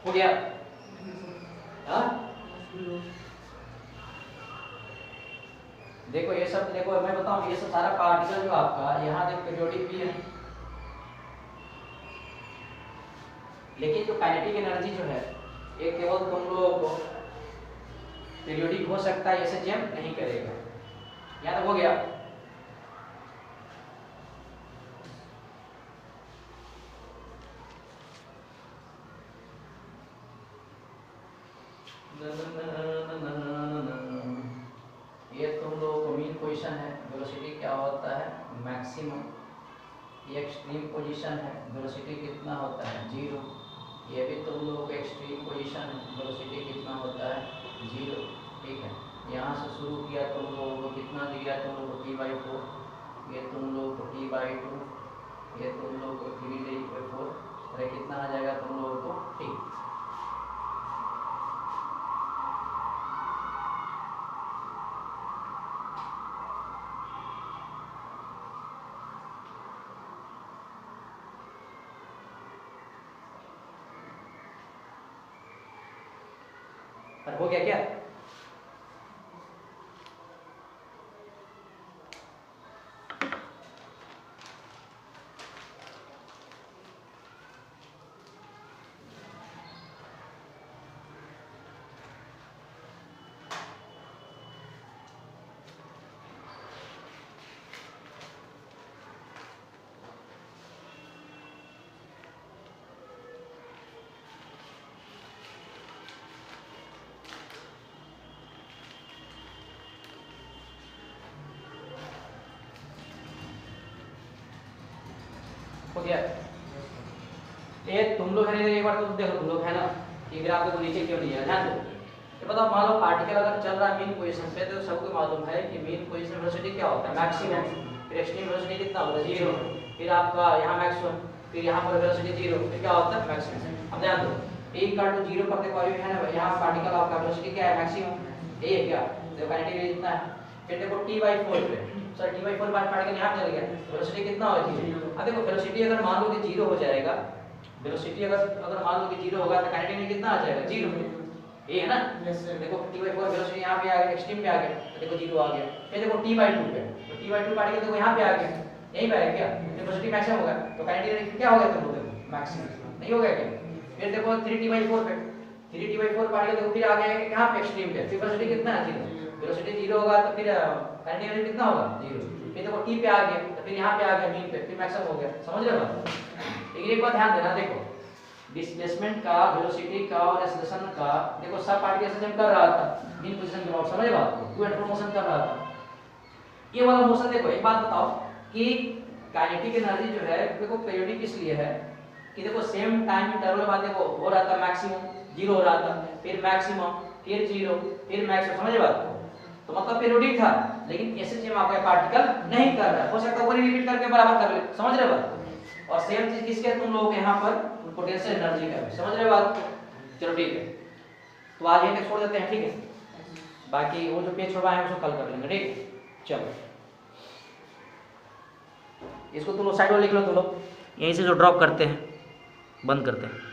Speaker 1: हो गया? हाँ देखो ये सब, देखो मैं बताऊं ये सब सारा पार्टिकल जो आपका यहाँ देखो पीरियोडिक भी है, लेकिन जो काइनेटिक एनर्जी जो है ये केवल तुम लोगों को पीरियोडिक हो सकता है, ऐसे जंप नहीं करेगा। यहाँ तक हो गया? ये तुम लोगों को मीन पोजीशन है, वेलोसिटी क्या होता है मैक्सिमम, ये एक्सट्रीम पोजीशन है, वेलोसिटी कितना होता है 0। ये भी तुम लोगों को एक्सट्रीम पोजीशन है, वेलोसिटी कितना होता है 0। ठीक है, यहाँ से शुरू किया तुम लोगों को कितना दिया तुम लोगों को t/4, ये तुम लोगों को t/2, ये तुम लोगों को 3t/4, अरे कितना आ जाएगा तुम लोगों को ठीक। हो गया क्या? हो गया? ये तुम लोग है ना, एक बार तो देखो तुम लोग है ना, ये ग्राफ देखो नीचे क्यों नहीं है, ध्यान दो। ये बताओ मान लो पार्टिकल अगर चल रहा है मीन पोजीशन पे, तो सबको मालूम है कि मीन पोजीशन वेलोसिटी क्या होता है मैक्सिमम, फिर एक्सट्रीम वेलोसिटी कितना होता है 0, फिर आपका यहाँ मैक्सिमम, फिर यहाँ पर वेलोसिटी 0, फिर क्या होता है मैक्सिमम। अब ध्यान दो एक का टू 0 पर देखो है ना, यहाँ पार्टिकल आपका वेलोसिटी क्या है मैक्सिमम, ये है क्या देखो काइनेटिक एनर्जी इतना है। फिर देखो t/4 पे, सर t/4 बाद पार्टिकल यहाँ चल गया, वेलोसिटी कितना हो जाएगी। अब देखो वेलोसिटी अगर मान लो कि 0 हो जाएगा, वेलोसिटी अगर मान लो कि 0 होगा तो काइनेटिक एनर्जी कितना आ जाएगा 0, ये है ना। देखो t/4 वेलोसिटी यहाँ पे आ गया, एक्सट्रीम पे आ गया तो देखो 0 आ गया। फिर देखो t/2 पे, तो t/2 पार्टिकल देखो यहाँ पे आ गया, यहीं पे आ गया क्या, वेलोसिटी मैक्सिमम होगा तो काइनेटिक एनर्जी क्या हो गया तुम लोग मैक्सिमम, नहीं हो गया क्या। फिर देखो 3t/4 पे, 3t/4 पार्टिकल देखो फिर आ गया यहाँ पे एक्सट्रीम पे, फिर वेलोसिटी कितना है 0, वेलोसिटी 0 होगा तो फिर काइनेटिक एनर्जी कितना होगा 0। फिर देखो t पे आ गया तो फिर यहाँ पे आ गया मीन पे, फिर मैक्सिमम हो गया। समझ रहे हो बात? लेकिन एक बात ध्यान देना, देखो डिस्प्लेसमेंट का, वेलोसिटी का और एक्सेलरेशन का देखो सब पार्टिकल से कर रहा था मीन पोजीशन के बाद, समझ बात को, टू एंड फ्रो मोशन कर रहा था। ये वाला मोशन देखो एक बात बताओ कि काइनेटिक एनर्जी जो है देखो पीरियोडिक इसलिए है कि देखो सेम टाइम इंटरवल बाद देखो हो रहा था मैक्सिमम 0 हो रहा था, फिर मैक्सिमम, फिर 0, फिर मैक्सिमम, समझ बात को। तो मतलब पीरियोडिक था, लेकिन ऐसे सेम आपका पार्टिकल नहीं कर रहा है, हो सकता है वो रिपीट करके बराबर कर ले, समझ रहे बात। और सेम चीज किसके तुम लोगों के यहाँ पर पोटेंशियल एनर्जी का भी, समझ रहे बात। चलो ठीक है, तो आज यहीं तक छोड़ देते हैं, ठीक है। बाकी वो जो पेज छोड़वाए हैं उसको कल कर लेंगे, ठीक। चलो इसको तुम लोग साइड में लिख लो, तुम लोग यहीं से जो ड्रॉप करते हैं बंद करते हैं।